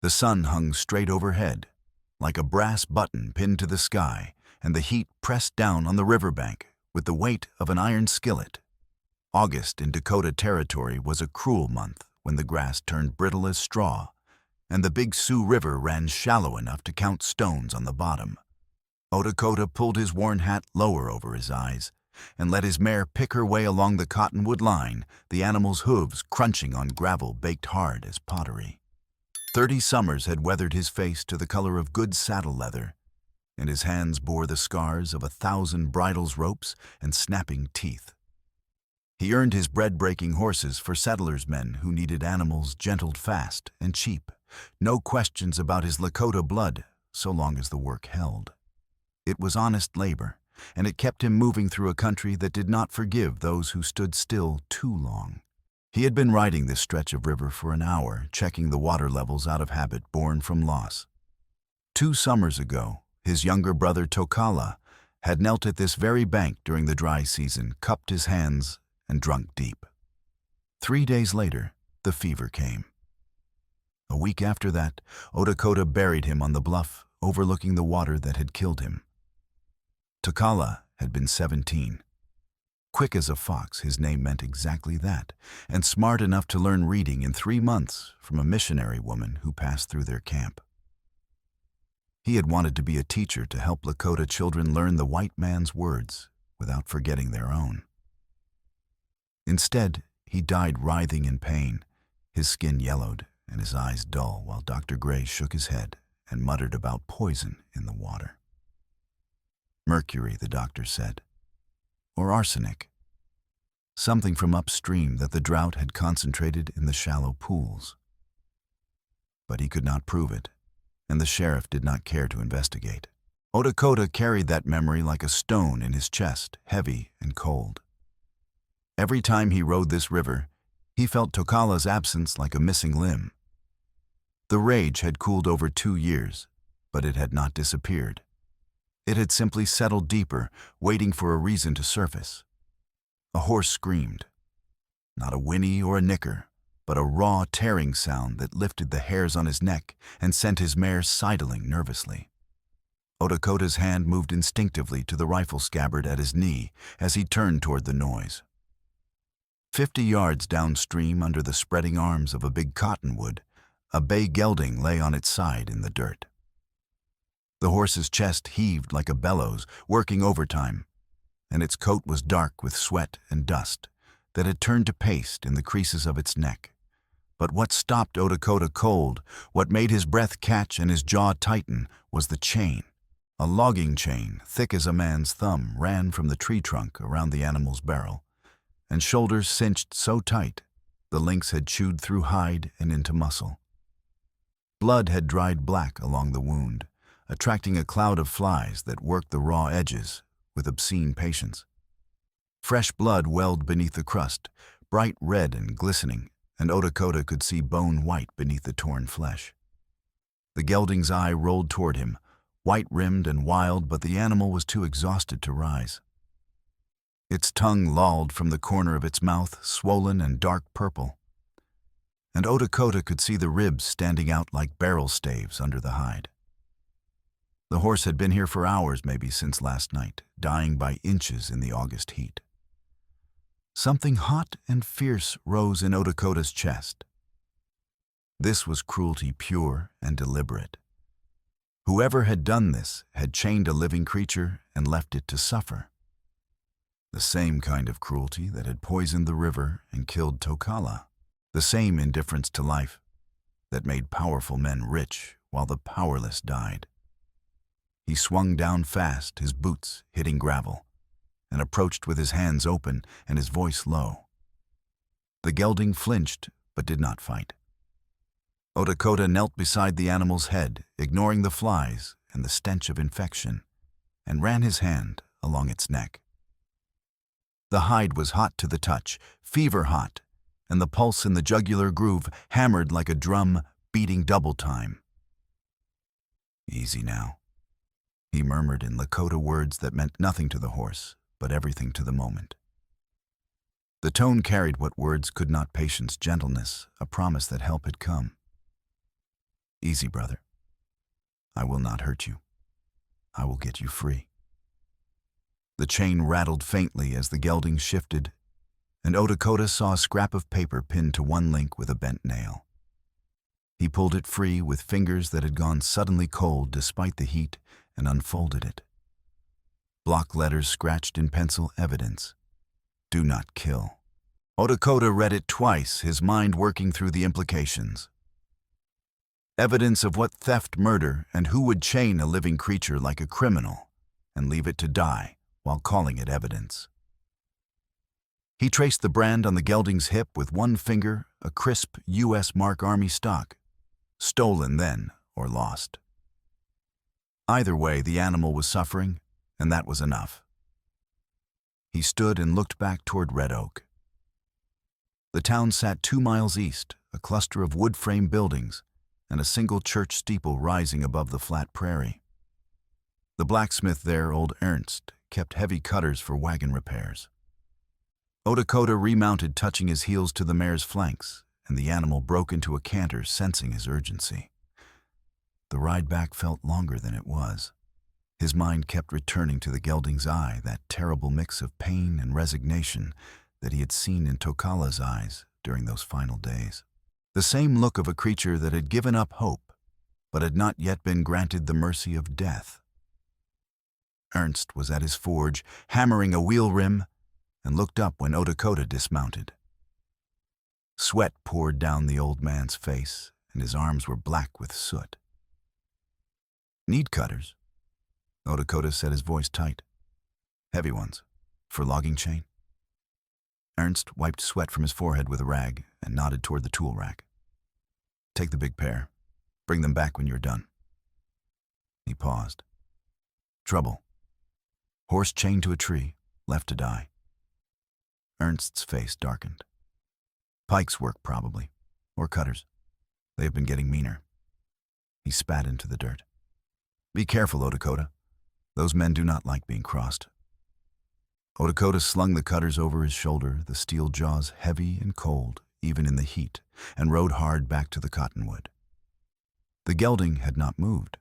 The sun hung straight overhead, like a brass button pinned to the sky, and the heat pressed down on the riverbank with the weight of an iron skillet. August in Dakota Territory was a cruel month when the grass turned brittle as straw, and the Big Sioux River ran shallow enough to count stones on the bottom. Dakota pulled his worn hat lower over his eyes and let his mare pick her way along the cottonwood line, the animal's hooves crunching on gravel baked hard as pottery. 30 summers had weathered his face to the color of good saddle leather, and his hands bore the scars of 1,000 bridles, ropes, and snapping teeth. He earned his bread-breaking horses for settlers' men who needed animals gentled fast and cheap. No questions about his Lakota blood, so long as the work held. It was honest labor, and it kept him moving through a country that did not forgive those who stood still too long. He had been riding this stretch of river for an hour, checking the water levels out of habit born from loss. 2 summers ago, his younger brother Tokala had knelt at this very bank during the dry season, cupped his hands, and drunk deep. 3 days later, the fever came. A week after that, Dakota buried him on the bluff overlooking the water that had killed him. Tokala had been 17. Quick as a fox, his name meant exactly that, and smart enough to learn reading in 3 months from a missionary woman who passed through their camp. He had wanted to be a teacher to help Lakota children learn the white man's words without forgetting their own. Instead, he died writhing in pain, his skin yellowed and his eyes dull, while Dr. Gray shook his head and muttered about poison in the water. Mercury, the doctor said, or arsenic. Something from upstream that the drought had concentrated in the shallow pools. But he could not prove it, and the sheriff did not care to investigate. Dakota carried that memory like a stone in his chest, heavy and cold. Every time he rode this river, he felt Tokala's absence like a missing limb. The rage had cooled over 2 years, but it had not disappeared. It had simply settled deeper, waiting for a reason to surface. A horse screamed. Not a whinny or a nicker, but a raw, tearing sound that lifted the hairs on his neck and sent his mare sidling nervously. Dakota's hand moved instinctively to the rifle scabbard at his knee as he turned toward the noise. 50 yards downstream, under the spreading arms of a big cottonwood, a bay gelding lay on its side in the dirt. The horse's chest heaved like a bellows, working overtime, and its coat was dark with sweat and dust that had turned to paste in the creases of its neck. But what stopped Dakota cold, what made his breath catch and his jaw tighten, was the chain. A logging chain, thick as a man's thumb, ran from the tree trunk around the animal's barrel, and shoulders cinched so tight the links had chewed through hide and into muscle. Blood had dried black along the wound, attracting a cloud of flies that worked the raw edges with obscene patience. Fresh blood welled beneath the crust, bright red and glistening, and Dakota could see bone white beneath the torn flesh. The gelding's eye rolled toward him, white-rimmed and wild, but the animal was too exhausted to rise. Its tongue lolled from the corner of its mouth, swollen and dark purple, and Dakota could see the ribs standing out like barrel staves under the hide. The horse had been here for hours, maybe since last night, dying by inches in the August heat. Something hot and fierce rose in Dakota's chest. This was cruelty pure and deliberate. Whoever had done this had chained a living creature and left it to suffer. The same kind of cruelty that had poisoned the river and killed Tokala. The same indifference to life that made powerful men rich while the powerless died. He swung down fast, his boots hitting gravel, and approached with his hands open and his voice low. The gelding flinched but did not fight. Dakota knelt beside the animal's head, ignoring the flies and the stench of infection, and ran his hand along its neck. The hide was hot to the touch, fever hot, and the pulse in the jugular groove hammered like a drum beating double time. "Easy now," he murmured in Lakota words that meant nothing to the horse, but everything to the moment. The tone carried what words could not: patience, gentleness, a promise that help had come. Easy, brother. I will not hurt you. I will get you free. The chain rattled faintly as the gelding shifted, and Lakota saw a scrap of paper pinned to one link with a bent nail. He pulled it free with fingers that had gone suddenly cold despite the heat and unfolded it. Block letters scratched in pencil: evidence. Do not kill. Lakota read it twice, his mind working through the implications. Evidence of what theft, murder, and who would chain a living creature like a criminal and leave it to die while calling it evidence. He traced the brand on the gelding's hip with one finger, a crisp U.S. Mark Army stock. Stolen then, or lost. Either way, the animal was suffering, and that was enough. He stood and looked back toward Red Oak. The town sat 2 miles east, a cluster of wood-frame buildings, and a single church steeple rising above the flat prairie. The blacksmith there, old Ernst, kept heavy cutters for wagon repairs. Lakota remounted, touching his heels to the mare's flanks, and the animal broke into a canter, sensing his urgency. The ride back felt longer than it was. His mind kept returning to the gelding's eye, that terrible mix of pain and resignation that he had seen in Tokala's eyes during those final days. The same look of a creature that had given up hope, but had not yet been granted the mercy of death. Ernst was at his forge, hammering a wheel rim, and looked up when Lakota dismounted. Sweat poured down the old man's face, and his arms were black with soot. Need cutters? Lakota said, his voice tight. Heavy ones, for logging chain. Ernst wiped sweat from his forehead with a rag and nodded toward the tool rack. Take the big pair. Bring them back when you're done. He paused. Trouble. Horse chained to a tree, left to die. Ernst's face darkened. Pike's work, probably. Or cutters. They have been getting meaner. He spat into the dirt. Be careful, Lakota. Those men do not like being crossed. Lakota slung the cutters over his shoulder, the steel jaws heavy and cold, even in the heat, and rode hard back to the cottonwood. The gelding had not moved.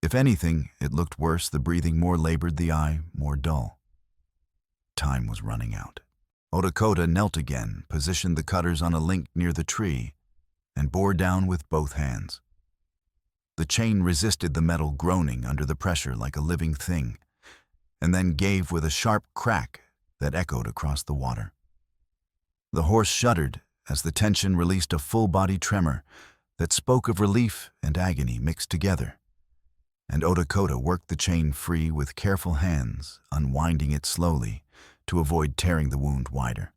If anything, it looked worse, the breathing more labored, the eye more dull. Time was running out. Lakota knelt again, positioned the cutters on a link near the tree, and bore down with both hands. The chain resisted the metal, groaning under the pressure like a living thing, and then gave with a sharp crack that echoed across the water. The horse shuddered as the tension released a full-body tremor that spoke of relief and agony mixed together, and Lakota worked the chain free with careful hands, unwinding it slowly to avoid tearing the wound wider.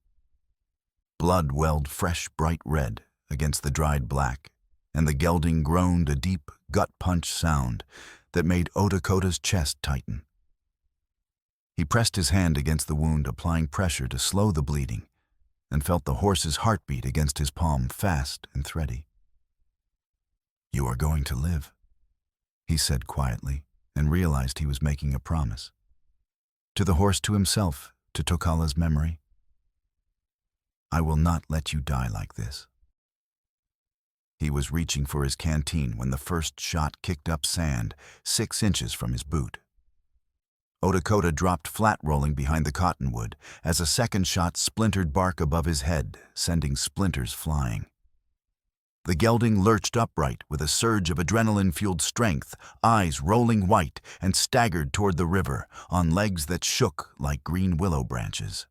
Blood welled fresh, bright red against the dried black, and the gelding groaned a deep, gut-punch sound that made Lakota's chest tighten. He pressed his hand against the wound, applying pressure to slow the bleeding, and felt the horse's heartbeat against his palm, fast and thready. You are going to live, he said quietly, and realized he was making a promise. To the horse, to himself, to Tokala's memory. I will not let you die like this. He was reaching for his canteen when the first shot kicked up sand 6 inches from his boot. Lakota dropped flat, rolling behind the cottonwood, as a second shot splintered bark above his head, sending splinters flying. The gelding lurched upright with a surge of adrenaline-fueled strength, eyes rolling white, and staggered toward the river on legs that shook like green willow branches.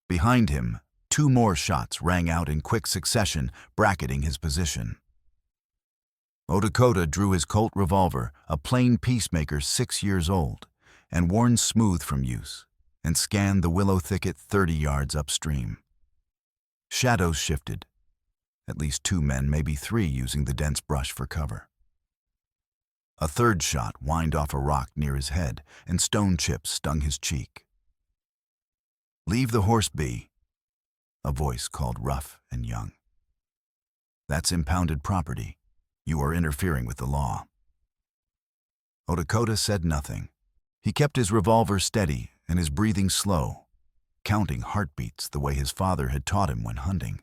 Behind him, 2 more shots rang out in quick succession, bracketing his position. Lakota drew his Colt revolver, a plain peacemaker 6 years old, and worn smooth from use, and scanned the willow thicket 30 yards upstream. Shadows shifted. At least 2 men, maybe 3, using the dense brush for cover. A third shot whined off a rock near his head, and stone chips stung his cheek. Leave the horse be, a voice called rough and young. That's impounded property. You are interfering with the law. Lakota said nothing. He kept his revolver steady and his breathing slow, counting heartbeats the way his father had taught him when hunting.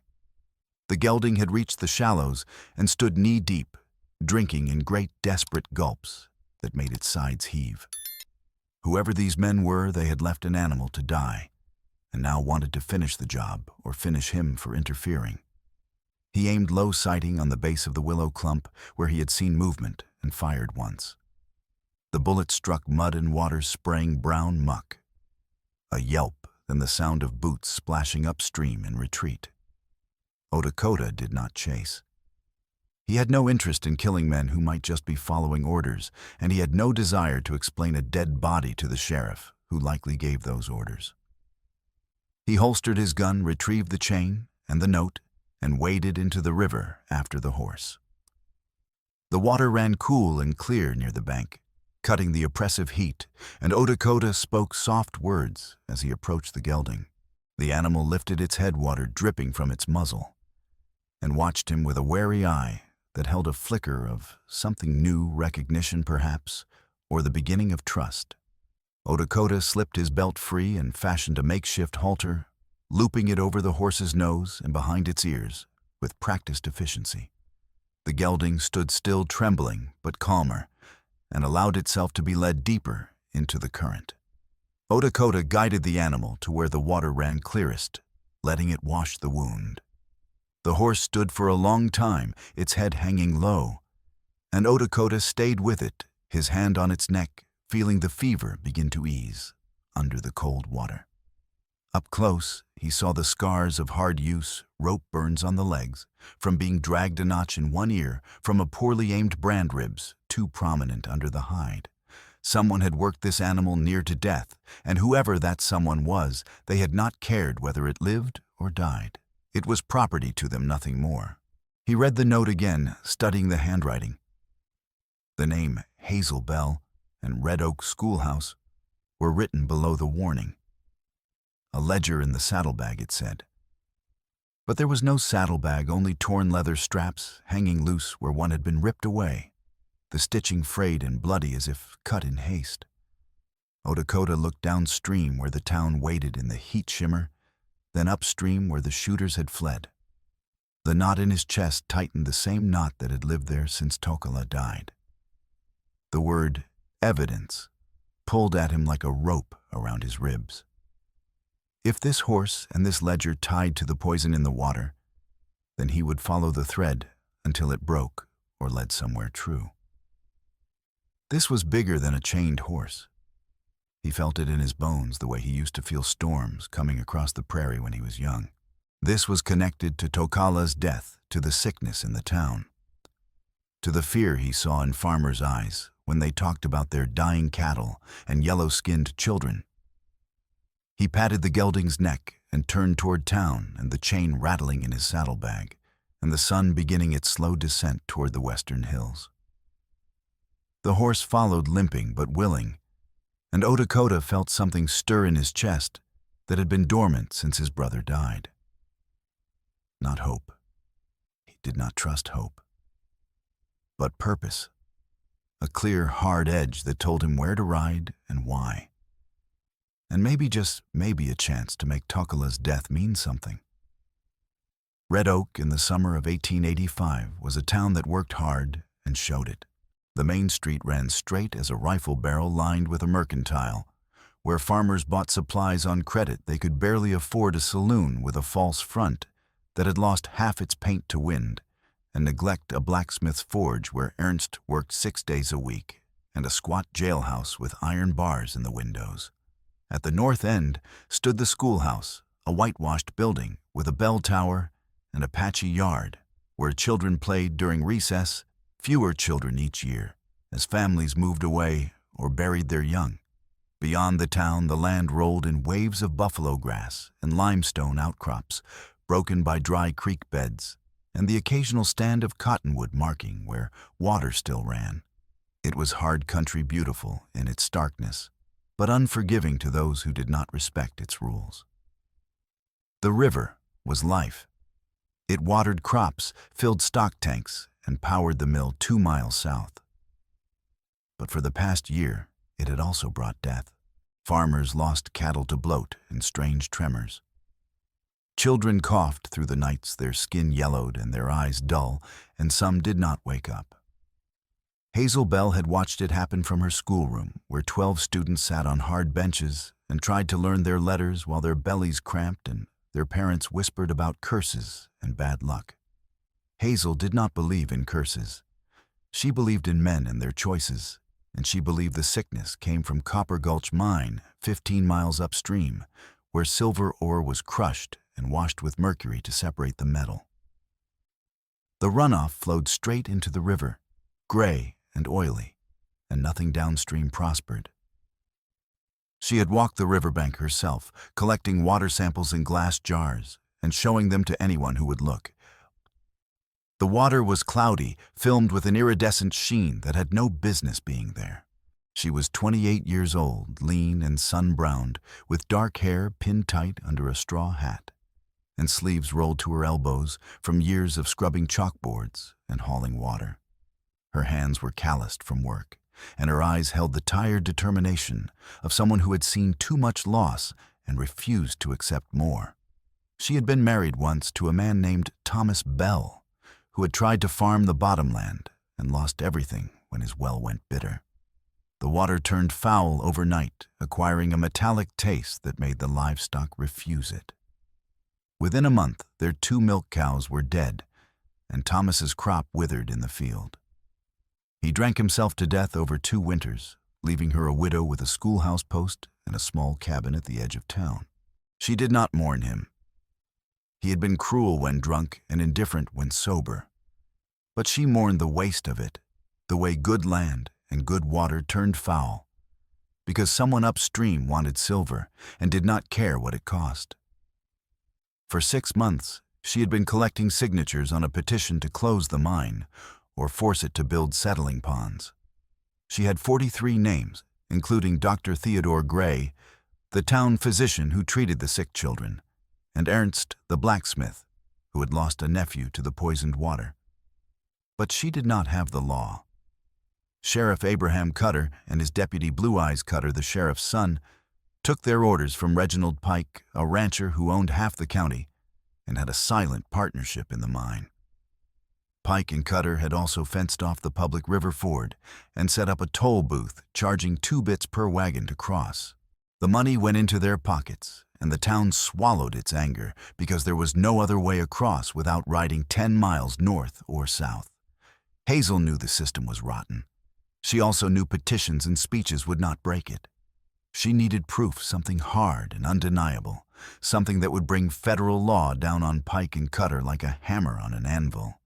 The gelding had reached the shallows and stood knee-deep, drinking in great desperate gulps that made its sides heave. Whoever these men were, they had left an animal to die, and now wanted to finish the job or finish him for interfering. He aimed low sighting on the base of the willow clump where he had seen movement and fired once. The bullet struck mud and water spraying brown muck. A yelp, then the sound of boots splashing upstream in retreat. Lakota did not chase. He had no interest in killing men who might just be following orders, and he had no desire to explain a dead body to the sheriff, who likely gave those orders. He holstered his gun, retrieved the chain and the note, and waded into the river after the horse. The water ran cool and clear near the bank, cutting the oppressive heat, and Lakota spoke soft words as he approached the gelding. The animal lifted its headwater dripping from its muzzle, and watched him with a wary eye that held a flicker of something new, recognition perhaps, or the beginning of trust. Lakota slipped his belt free and fashioned a makeshift halter, looping it over the horse's nose and behind its ears with practiced efficiency. The gelding stood still, trembling but calmer, and allowed itself to be led deeper into the current. Lakota guided the animal to where the water ran clearest, letting it wash the wound. The horse stood for a long time, its head hanging low, and Lakota stayed with it, his hand on its neck, feeling the fever begin to ease under the cold water. Up close, he saw the scars of hard use, rope burns on the legs, from being dragged a notch in one ear, from a poorly aimed brand ribs, too prominent under the hide. Someone had worked this animal near to death, and whoever that someone was, they had not cared whether it lived or died. It was property to them, nothing more. He read the note again, studying the handwriting. The name Hazel Bell and Red Oak Schoolhouse were written below the warning. A ledger in the saddlebag, it said. But there was no saddlebag, only torn leather straps hanging loose where one had been ripped away, the stitching frayed and bloody as if cut in haste. Lakota looked downstream where the town waited in the heat shimmer, then upstream where the shooters had fled. The knot in his chest tightened, the same knot that had lived there since Tokala died. The word evidence pulled at him like a rope around his ribs. If this horse and this ledger tied to the poison in the water, then he would follow the thread until it broke or led somewhere true. This was bigger than a chained horse. He felt it in his bones the way he used to feel storms coming across the prairie when he was young. This was connected to Tokala's death, to the sickness in the town, to the fear he saw in farmers' eyes when they talked about their dying cattle and yellow-skinned children. He patted the gelding's neck and turned toward town, and the chain rattling in his saddlebag, and the sun beginning its slow descent toward the western hills. The horse followed, limping but willing, and Lakota felt something stir in his chest that had been dormant since his brother died. Not hope. He did not trust hope. But purpose. A clear, hard edge that told him where to ride and why. And maybe, just maybe, a chance to make Tokala's death mean something. Red Oak in the summer of 1885 was a town that worked hard and showed it. The main street ran straight as a rifle barrel lined with a mercantile, where farmers bought supplies on credit. They could barely afford a saloon with a false front that had lost half its paint to wind, and neglect a blacksmith's forge where Ernst worked 6 days a week, and a squat jailhouse with iron bars in the windows. At the north end stood the schoolhouse, a whitewashed building with a bell tower and a patchy yard where children played during recess, fewer children each year, as families moved away or buried their young. Beyond the town, the land rolled in waves of buffalo grass and limestone outcrops, broken by dry creek beds, and the occasional stand of cottonwood marking where water still ran. It was hard country, beautiful in its starkness, but unforgiving to those who did not respect its rules. The river was life. It watered crops, filled stock tanks, and powered the mill 2 miles south. But for the past year, it had also brought death. Farmers lost cattle to bloat and strange tremors. Children coughed through the nights, their skin yellowed and their eyes dull, and some did not wake up. Hazel Bell had watched it happen from her schoolroom, where 12 students sat on hard benches and tried to learn their letters while their bellies cramped and their parents whispered about curses and bad luck. Hazel did not believe in curses. She believed in men and their choices, and she believed the sickness came from Copper Gulch Mine, 15 miles upstream, where silver ore was crushed and washed with mercury to separate the metal. The runoff flowed straight into the river, gray and oily, and nothing downstream prospered. She had walked the riverbank herself, collecting water samples in glass jars and showing them to anyone who would look. The water was cloudy, filmed with an iridescent sheen that had no business being there. She was 28 years old, lean and sun-browned, with dark hair pinned tight under a straw hat, and sleeves rolled to her elbows from years of scrubbing chalkboards and hauling water. Her hands were calloused from work, and her eyes held the tired determination of someone who had seen too much loss and refused to accept more. She had been married once to a man named Thomas Bell, who had tried to farm the bottomland and lost everything when his well went bitter. The water turned foul overnight, acquiring a metallic taste that made the livestock refuse it. Within a month, their 2 milk cows were dead, and Thomas's crop withered in the field. He drank himself to death over 2 winters, leaving her a widow with a schoolhouse post and a small cabin at the edge of town. She did not mourn him. He had been cruel when drunk and indifferent when sober. But she mourned the waste of it, the way good land and good water turned foul, because someone upstream wanted silver and did not care what it cost. For 6 months, she had been collecting signatures on a petition to close the mine or force it to build settling ponds. She had 43 names, including Dr. Theodore Gray, the town physician who treated the sick children, and Ernst, the blacksmith, who had lost a nephew to the poisoned water. But she did not have the law. Sheriff Abraham Cutter and his deputy Blue Eyes Cutter, the sheriff's son, took their orders from Reginald Pike, a rancher who owned half the county and had a silent partnership in the mine. Pike and Cutter had also fenced off the public river ford and set up a toll booth charging 2 bits per wagon to cross. The money went into their pockets, and the town swallowed its anger because there was no other way across without riding 10 miles north or south. Hazel knew the system was rotten. She also knew petitions and speeches would not break it. She needed proof, something hard and undeniable, something that would bring federal law down on Pike and Cutter like a hammer on an anvil.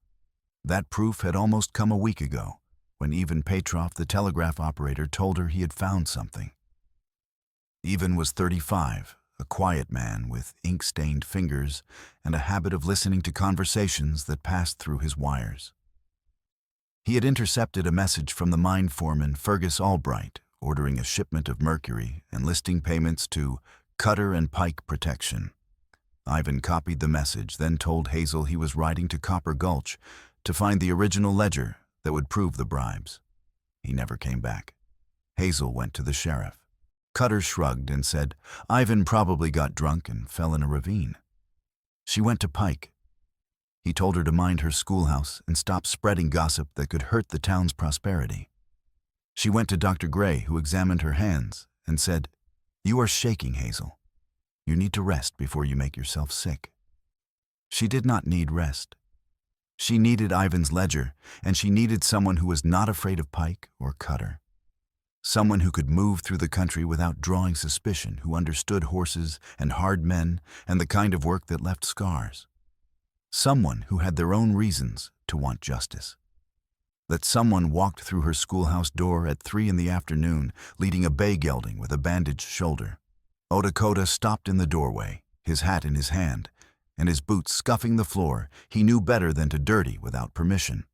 That proof had almost come a week ago, when Ivan Petrov, the telegraph operator, told her he had found something. Ivan was 35, a quiet man with ink-stained fingers and a habit of listening to conversations that passed through his wires. He had intercepted a message from the mine foreman Fergus Albright, ordering a shipment of mercury and listing payments to Cutter and Pike Protection. Ivan copied the message, then told Hazel he was riding to Copper Gulch to find the original ledger that would prove the bribes. He never came back. Hazel went to the sheriff. Cutter shrugged and said, "Ivan probably got drunk and fell in a ravine." She went to Pike. He told her to mind her schoolhouse and stop spreading gossip that could hurt the town's prosperity. She went to Dr. Gray, who examined her hands and said, "You are shaking, Hazel. You need to rest before you make yourself sick." She did not need rest. She needed Ivan's ledger, and she needed someone who was not afraid of Pike or Cutter. Someone who could move through the country without drawing suspicion, who understood horses and hard men and the kind of work that left scars. Someone who had their own reasons to want justice. That someone walked through her schoolhouse door at 3 in the afternoon, leading a bay gelding with a bandaged shoulder. Lakota stopped in the doorway, his hat in his hand, and his boots scuffing the floor he knew better than to dirty without permission.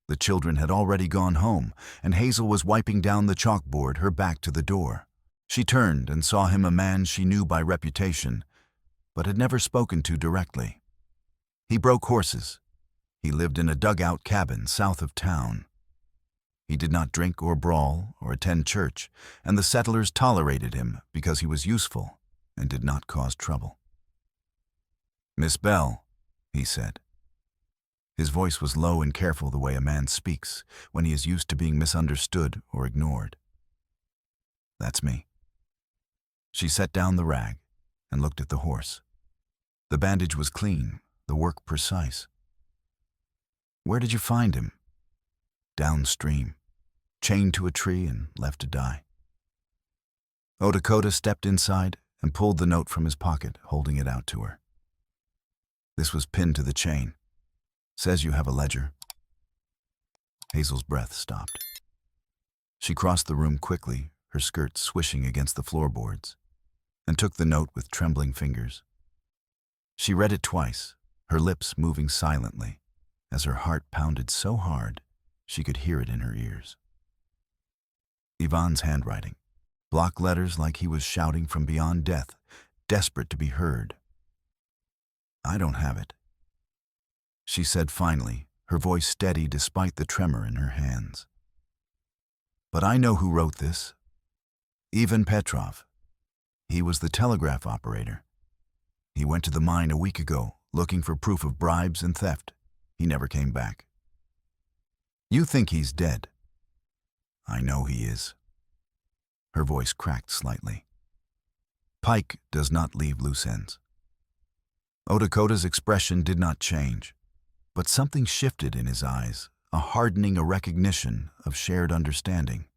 The children had already gone home, and Hazel was wiping down the chalkboard, her back to the door. She turned and saw him, a man she knew by reputation, but had never spoken to directly. He broke horses. He lived in a dugout cabin south of town. He did not drink or brawl or attend church, and the settlers tolerated him because he was useful and did not cause trouble. "Miss Bell," he said. His voice was low and careful, the way a man speaks when he is used to being misunderstood or ignored. "That's me." She set down the rag and looked at the horse. The bandage was clean, the work precise. "Where did you find him?" "Downstream, chained to a tree and left to die." Lakota stepped inside and pulled the note from his pocket, holding it out to her. "This was pinned to the chain. Says you have a ledger." Hazel's breath stopped. She crossed the room quickly, her skirt swishing against the floorboards, and took the note with trembling fingers. She read it twice, her lips moving silently, as her heart pounded so hard she could hear it in her ears. Ivan's handwriting, block letters like he was shouting from beyond death, desperate to be heard. "I don't have it," she said finally, her voice steady despite the tremor in her hands. "But I know who wrote this. Ivan Petrov. He was the telegraph operator. He went to the mine a week ago, looking for proof of bribes and theft. He never came back. You think he's dead. I know he is." Her voice cracked slightly. "Pike does not leave loose ends." Lakota's expression did not change, but something shifted in his eyes, a hardening, a recognition of shared understanding.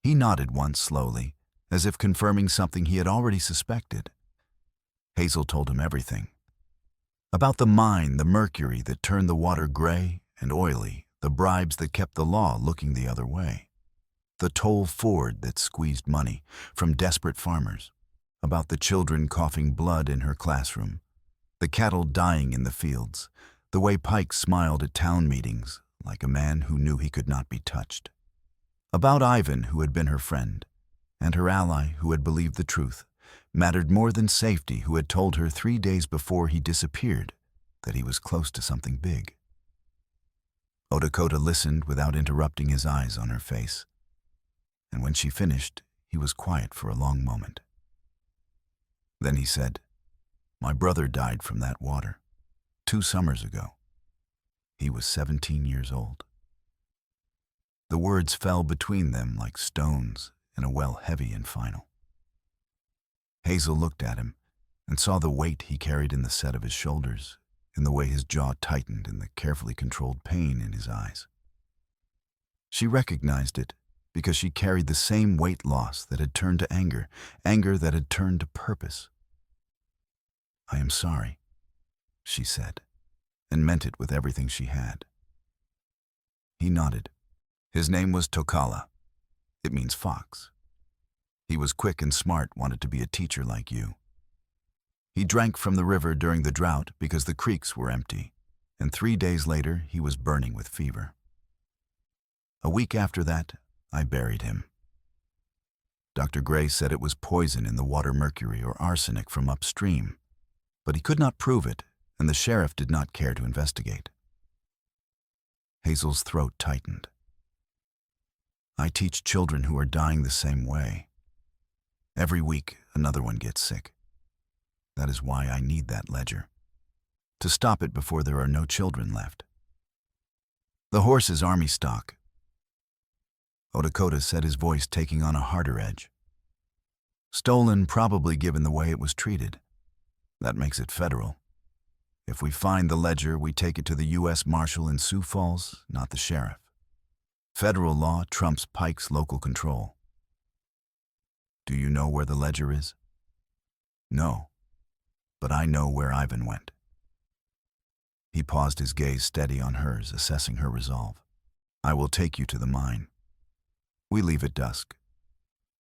He nodded once slowly, as if confirming something he had already suspected. Hazel told him everything. About the mine, the mercury that turned the water gray and oily, the bribes that kept the law looking the other way, the toll Ford that squeezed money from desperate farmers, about the children coughing blood in her classroom, the cattle dying in the fields, the way Pike smiled at town meetings like a man who knew he could not be touched. About Ivan, who had been her friend, and her ally who had believed the truth, mattered more than safety, who had told her 3 days before he disappeared that he was close to something big. Lakota listened without interrupting, his eyes on her face, and when she finished, he was quiet for a long moment. Then he said, "My brother died from that water 2 summers ago. He was 17 years old." The words fell between them like stones in a well heavy and final. Hazel looked at him and saw the weight he carried in the set of his shoulders, in the way his jaw tightened, in the carefully controlled pain in his eyes. She recognized it because she carried the same weight loss that had turned to anger, anger that had turned to purpose. "I am sorry," she said, and meant it with everything she had. He nodded. His name was Tokala. It means fox. He was quick and smart, wanted to be a teacher like you. He drank from the river during the drought because the creeks were empty, and 3 days later he was burning with fever. A week after that, I buried him. Dr. Gray said it was poison in the water, mercury or arsenic from upstream, but he could not prove it, and the sheriff did not care to investigate. Hazel's throat tightened. I teach children who are dying the same way. Every week, another one gets sick. That is why I need that ledger, to stop it before there are no children left. The horse is army stock. Lakota said, his voice taking on a harder edge. Stolen, probably, given the way it was treated. That makes it federal. If we find the ledger, we take it to the U.S. Marshal in Sioux Falls, not the sheriff. Federal law trumps Pike's local control. Do you know where the ledger is? No, but I know where Ivan went. He paused, his gaze steady on hers, assessing her resolve. I will take you to the mine. We leave at dusk.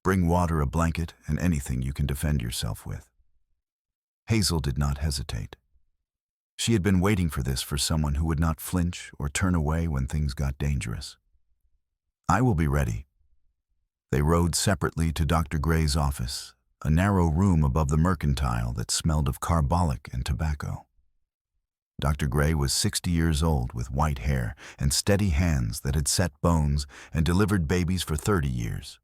Bring water, a blanket, and anything you can defend yourself with. Hazel did not hesitate. She had been waiting for this, for someone who would not flinch or turn away when things got dangerous. I will be ready. They rode separately to Dr. Gray's office, a narrow room above the mercantile that smelled of carbolic and tobacco. Dr. Gray was 60 years old, with white hair and steady hands that had set bones and delivered babies for 30 years.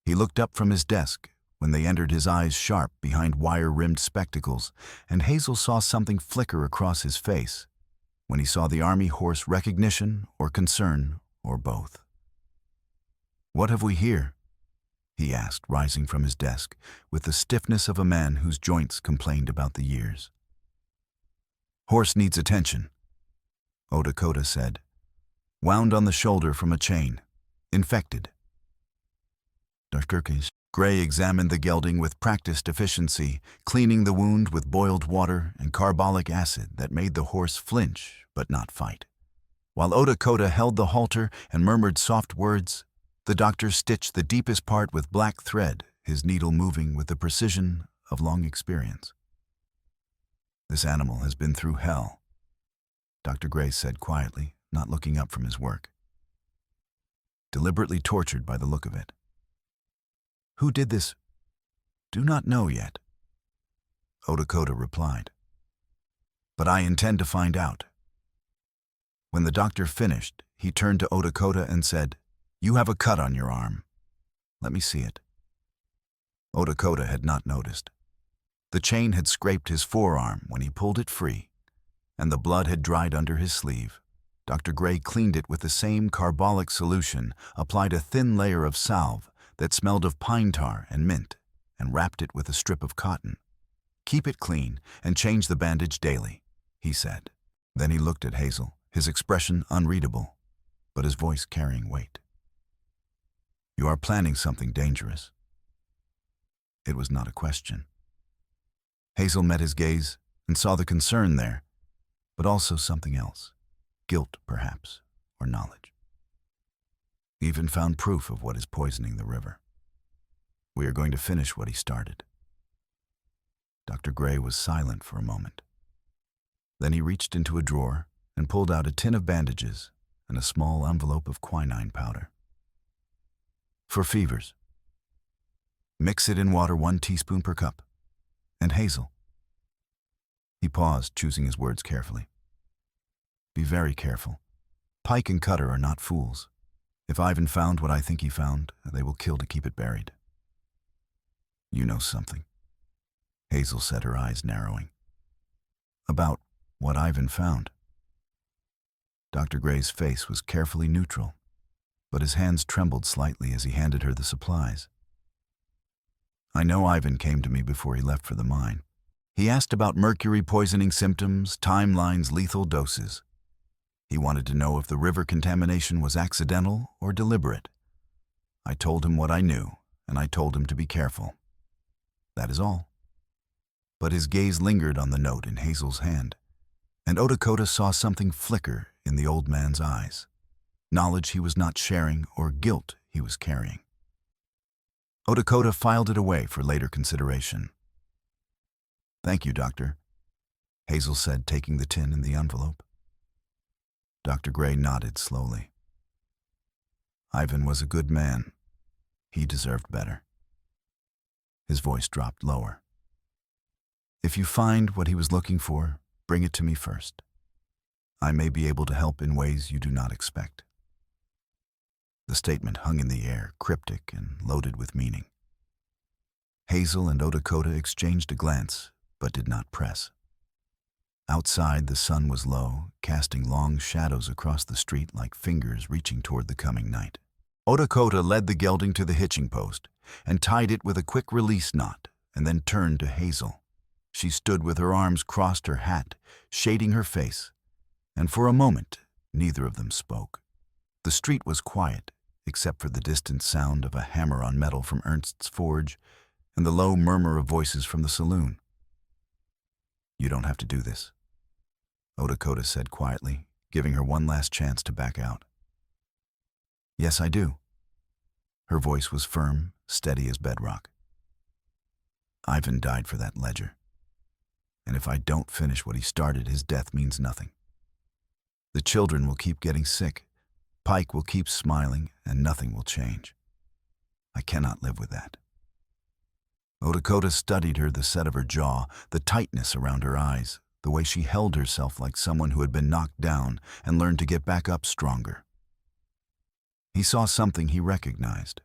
He looked up from his desk when they entered his eyes sharp behind wire-rimmed spectacles, and Hazel saw something flicker across his face when he saw the army horse recognition or concern or both. "What have we here?" he asked, rising from his desk with the stiffness of a man whose joints complained about the years. "Horse needs attention," Lakota said. "Wound on the shoulder from a chain. Infected." Dr. Gray examined the gelding with practiced efficiency, cleaning the wound with boiled water and carbolic acid that made the horse flinch but not fight. While Lakota held the halter and murmured soft words, the doctor stitched the deepest part with black thread, his needle moving with the precision of long experience. "This animal has been through hell," Dr. Gray said quietly, not looking up from his work. "Deliberately tortured by the look of it. Who did this? Do not know yet," Lakota replied. "But I intend to find out." When the doctor finished, he turned to Lakota and said, "You have a cut on your arm. Let me see it." Lakota had not noticed. The chain had scraped his forearm when he pulled it free, and the blood had dried under his sleeve. Dr. Gray cleaned it with the same carbolic solution, applied a thin layer of salve that smelled of pine tar and mint, and wrapped it with a strip of cotton. "Keep it clean and change the bandage daily," he said. Then he looked at Hazel, his expression unreadable, but his voice carrying weight. "You are planning something dangerous." It was not a question. Hazel met his gaze and saw the concern there, but also something else. Guilt, perhaps, or knowledge. He even found proof of what is poisoning the river. "We are going to finish what he started." Dr. Gray was silent for a moment. Then he reached into a drawer and pulled out a tin of bandages and a small envelope of quinine powder. "For fevers. Mix it in water 1 teaspoon per cup. And Hazel." He paused, choosing his words carefully. "Be very careful. Pike and Cutter are not fools. If Ivan found what I think he found, they will kill to keep it buried." "You know something," Hazel said, her eyes narrowing. "About what Ivan found?" Dr. Gray's face was carefully neutral, but his hands trembled slightly as he handed her the supplies. "I know Ivan came to me before he left for the mine. He asked about mercury poisoning symptoms, timelines, lethal doses. He wanted to know if the river contamination was accidental or deliberate. I told him what I knew, and I told him to be careful. That is all." But his gaze lingered on the note in Hazel's hand, and Lakota saw something flicker in the old man's eyes. Knowledge he was not sharing or guilt he was carrying. Lakota filed it away for later consideration. "Thank you, Doctor," Hazel said, taking the tin and the envelope. Dr. Gray nodded slowly. "Ivan was a good man. He deserved better." His voice dropped lower. "If you find what he was looking for, bring it to me first. I may be able to help in ways you do not expect." The statement hung in the air, cryptic and loaded with meaning. Hazel and Lakota exchanged a glance, but did not press. Outside, the sun was low, casting long shadows across the street like fingers reaching toward the coming night. Lakota led the gelding to the hitching post and tied it with a quick release knot, and then turned to Hazel. She stood with her arms crossed, her hat shading her face, and for a moment neither of them spoke. The street was quiet, except for the distant sound of a hammer on metal from Ernst's forge and the low murmur of voices from the saloon. "You don't have to do this," Lakota said quietly, giving her one last chance to back out. "Yes, I do." Her voice was firm, steady as bedrock. "Ivan died for that ledger. And if I don't finish what he started, his death means nothing. The children will keep getting sick, Pike will keep smiling, and nothing will change. I cannot live with that." Lakota studied her, the set of her jaw, the tightness around her eyes, the way she held herself like someone who had been knocked down and learned to get back up stronger. He saw something he recognized.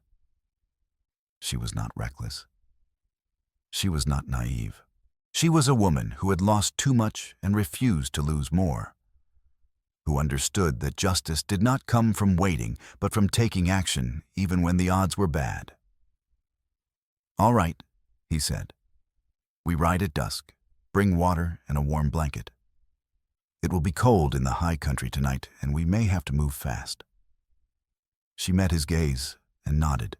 She was not reckless. She was not naive. She was a woman who had lost too much and refused to lose more, who understood that justice did not come from waiting, but from taking action even when the odds were bad. "All right," he said. "We ride at dusk. Bring water and a warm blanket. It will be cold in the high country tonight, and we may have to move fast." She met his gaze and nodded.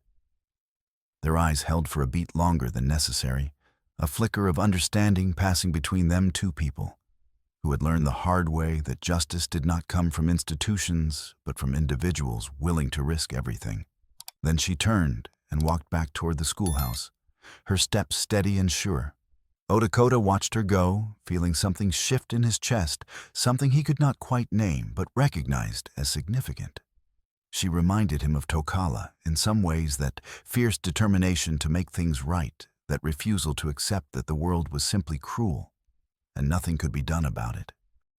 Their eyes held for a beat longer than necessary, a flicker of understanding passing between them two people who had learned the hard way that justice did not come from institutions, but from individuals willing to risk everything. Then she turned and walked back toward the schoolhouse, her steps steady and sure. Lakota watched her go, feeling something shift in his chest, something he could not quite name but recognized as significant. She reminded him of Tokala in some ways, that fierce determination to make things right, that refusal to accept that the world was simply cruel, and nothing could be done about it.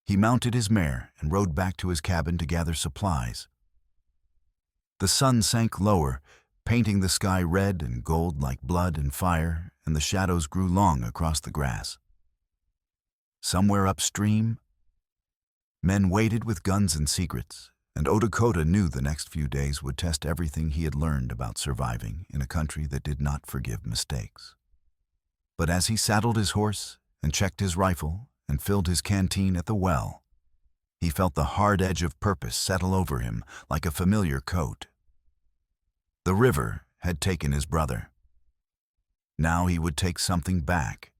He mounted his mare and rode back to his cabin to gather supplies. The sun sank lower, painting the sky red and gold like blood and fire, and the shadows grew long across the grass. Somewhere upstream, men waited with guns and secrets, and Lakota knew the next few days would test everything he had learned about surviving in a country that did not forgive mistakes. But as he saddled his horse and checked his rifle and filled his canteen at the well, he felt the hard edge of purpose settle over him like a familiar coat. The river had taken his brother. Now he would take something back.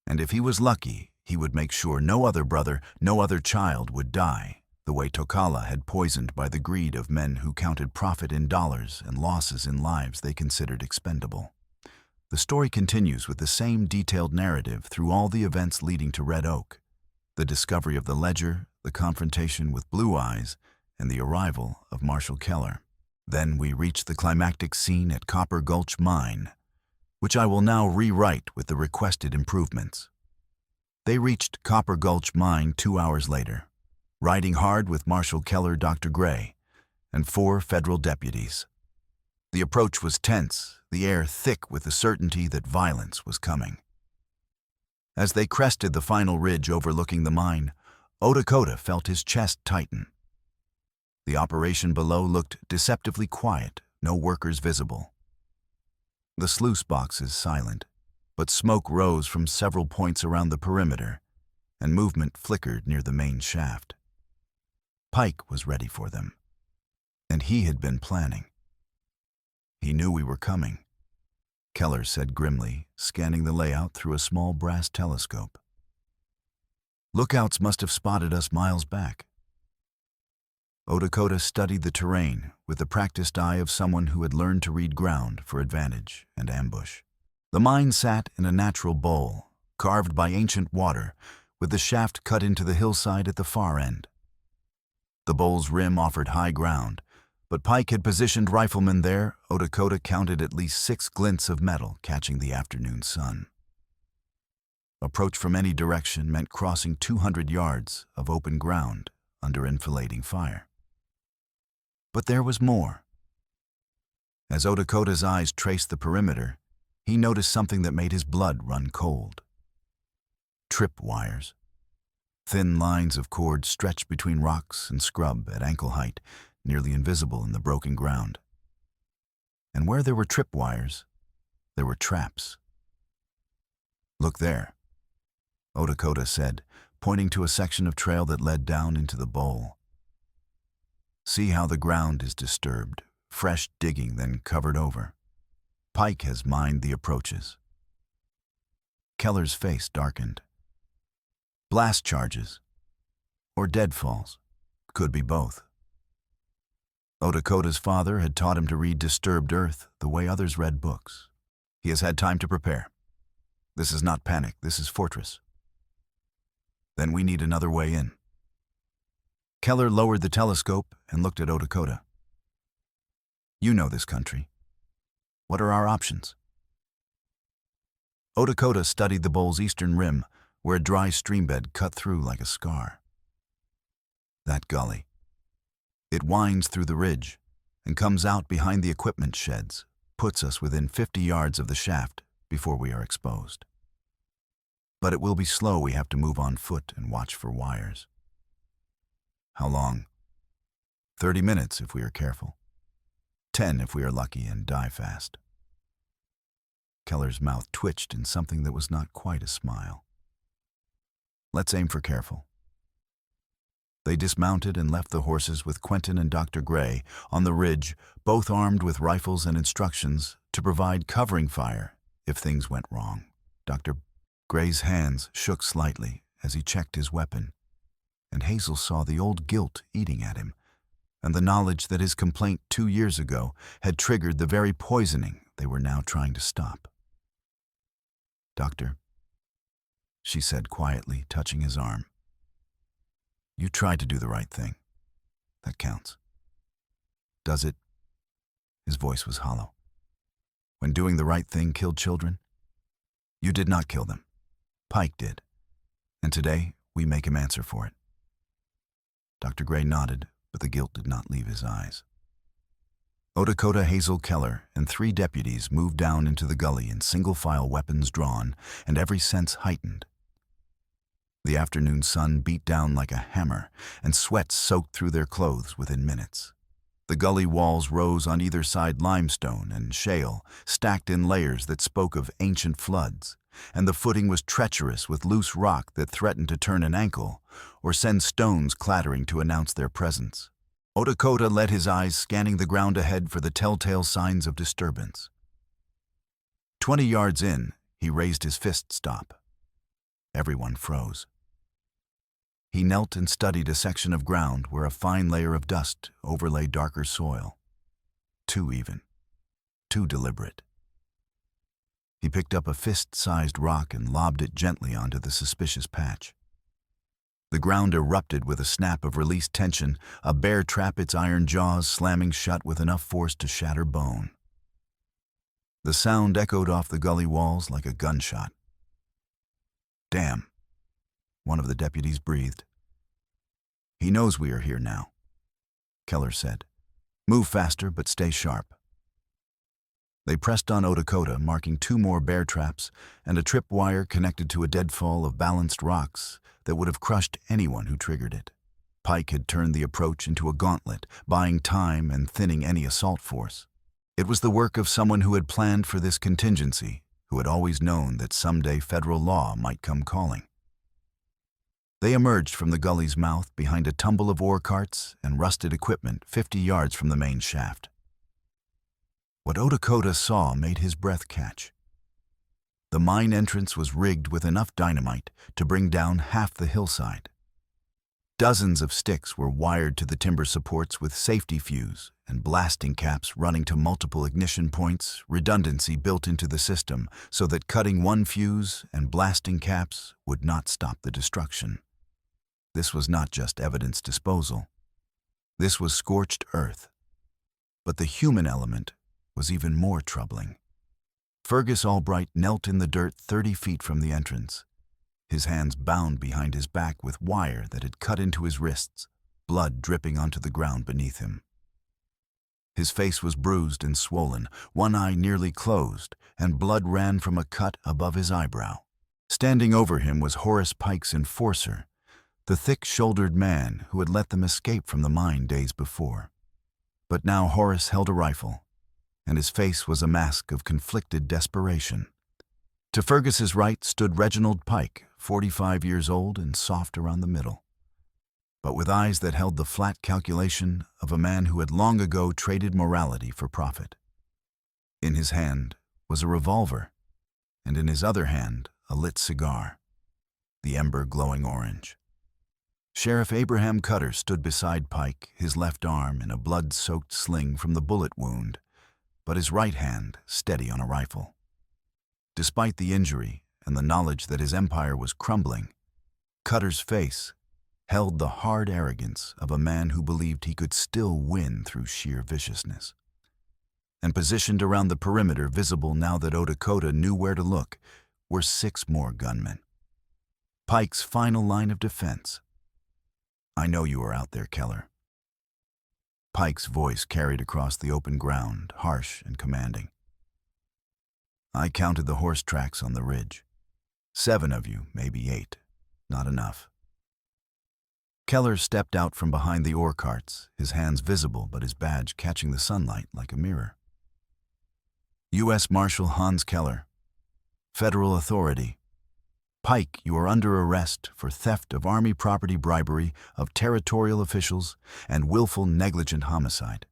And if he was lucky, he would make sure no other brother, no other child would die, the way Tokala had poisoned by the greed of men who counted profit in dollars and losses in lives they considered expendable. The story continues with the same detailed narrative through all the events leading to Red Oak, the discovery of the ledger, the confrontation with Blue Eyes, and the arrival of Marshal Keller. Then we reach the climactic scene at Copper Gulch Mine, which I will now rewrite with the requested improvements. They reached Copper Gulch Mine 2 hours later, riding hard with Marshal Keller, Dr. Gray, and 4 federal deputies. The approach was tense, the air thick with the certainty that violence was coming. As they crested the final ridge overlooking the mine, Lakota felt his chest tighten. The operation below looked deceptively quiet, no workers visible. The sluice boxes silent, but smoke rose from several points around the perimeter, and movement flickered near the main shaft. Pike was ready for them, and he had been planning. "He knew we were coming," Keller said grimly, scanning the layout through a small brass telescope. "Lookouts must have spotted us miles back." Lakota studied the terrain with the practiced eye of someone who had learned to read ground for advantage and ambush. The mine sat in a natural bowl, carved by ancient water, with the shaft cut into the hillside at the far end. The bowl's rim offered high ground, but Pike had positioned riflemen there. Lakota counted at least 6 glints of metal catching the afternoon sun. Approach from any direction meant crossing 200 yards of open ground under enfilading fire. But there was more. As Lakota's eyes traced the perimeter, he noticed something that made his blood run cold. Trip wires. Thin lines of cord stretched between rocks and scrub at ankle height, nearly invisible in the broken ground. And where there were trip wires, there were traps. "Look there," Lakota said, pointing to a section of trail that led down into the bowl. "See how the ground is disturbed, fresh digging then covered over. Pike has mined the approaches." Keller's face darkened. "Blast charges, or deadfalls, could be both." Lakota's father had taught him to read disturbed earth the way others read books. "He has had time to prepare. This is not panic, this is fortress." "Then we need another way in." Keller lowered the telescope and looked at Lakota. "You know this country. What are our options?" Lakota studied the bowl's eastern rim, where a dry streambed cut through like a scar. "That gully. It winds through the ridge and comes out behind the equipment sheds, puts us within 50 yards of the shaft, before we are exposed. But it will be slow. We have to move on foot and watch for wires. How long? 30 minutes if we are careful. 10 if we are lucky and die fast. Keller's mouth twitched in something that was not quite a smile. Let's aim for careful. They dismounted and left the horses with Quentin and Dr. Gray on the ridge, both armed with rifles and instructions to provide covering fire if things went wrong. Dr. Gray's hands shook slightly as he checked his weapon, and Hazel saw the old guilt eating at him, and the knowledge that his complaint 2 years ago had triggered the very poisoning they were now trying to stop. "Doctor," she said quietly, touching his arm. "You tried to do the right thing. That counts." "Does it?" His voice was hollow. "When doing the right thing killed children? You did not kill them. Pike did. And today, we make him answer for it." Dr. Gray nodded, but the guilt did not leave his eyes. Odakota, Hazel, Keller, and 3 deputies moved down into the gully in single-file, weapons drawn, and every sense heightened. The afternoon sun beat down like a hammer, and sweat soaked through their clothes within minutes. The gully walls rose on either side limestone and shale, stacked in layers that spoke of ancient floods, and the footing was treacherous with loose rock that threatened to turn an ankle or send stones clattering to announce their presence. Odakota let his eyes scanning the ground ahead for the telltale signs of disturbance. 20 yards in, he raised his fist stop. Everyone froze. He knelt and studied a section of ground where a fine layer of dust overlay darker soil. Too even. Too deliberate. He picked up a fist-sized rock and lobbed it gently onto the suspicious patch. The ground erupted with a snap of released tension, a bear trap, its iron jaws slamming shut with enough force to shatter bone. The sound echoed off the gully walls like a gunshot. "Damn," one of the deputies breathed. "He knows we are here now," Keller said. "Move faster, but stay sharp." They pressed on Odakota, marking 2 more bear traps and a tripwire connected to a deadfall of balanced rocks that would have crushed anyone who triggered it. Pike had turned the approach into a gauntlet, buying time and thinning any assault force. It was the work of someone who had planned for this contingency, who had always known that someday federal law might come calling. They emerged from the gully's mouth behind a tumble of ore carts and rusted equipment 50 yards from the main shaft. What Odakota saw made his breath catch. The mine entrance was rigged with enough dynamite to bring down half the hillside. Dozens of sticks were wired to the timber supports with safety fuse and blasting caps running to multiple ignition points, redundancy built into the system so that cutting one fuse and blasting caps would not stop the destruction. This was not just evidence disposal. This was scorched earth. But the human element was even more troubling. Fergus Albright knelt in the dirt 30 feet from the entrance, his hands bound behind his back with wire that had cut into his wrists, blood dripping onto the ground beneath him. His face was bruised and swollen, one eye nearly closed, and blood ran from a cut above his eyebrow. Standing over him was Horace Pike's enforcer, the thick-shouldered man who had let them escape from the mine days before. But now Horace held a rifle, and his face was a mask of conflicted desperation. To Fergus's right stood Reginald Pike, 45 years old and soft around the middle, but with eyes that held the flat calculation of a man who had long ago traded morality for profit. In his hand was a revolver, and in his other hand a lit cigar, the ember glowing orange. Sheriff Abraham Cutter stood beside Pike, his left arm in a blood-soaked sling from the bullet wound, but his right hand steady on a rifle. Despite the injury and the knowledge that his empire was crumbling, Cutter's face held the hard arrogance of a man who believed he could still win through sheer viciousness. And positioned around the perimeter, visible now that Odakota knew where to look, were 6 more gunmen. Pike's final line of defense. "I know you are out there, Keller." Pike's voice carried across the open ground, harsh and commanding. I counted the horse tracks on the ridge. 7 of you, maybe 8. Not enough. Keller stepped out from behind the ore carts, his hands visible but his badge catching the sunlight like a mirror. U.S. Marshal Hans Keller, Federal Authority. Pike, you are under arrest for theft of Army property, bribery of territorial officials, and willful negligent homicide.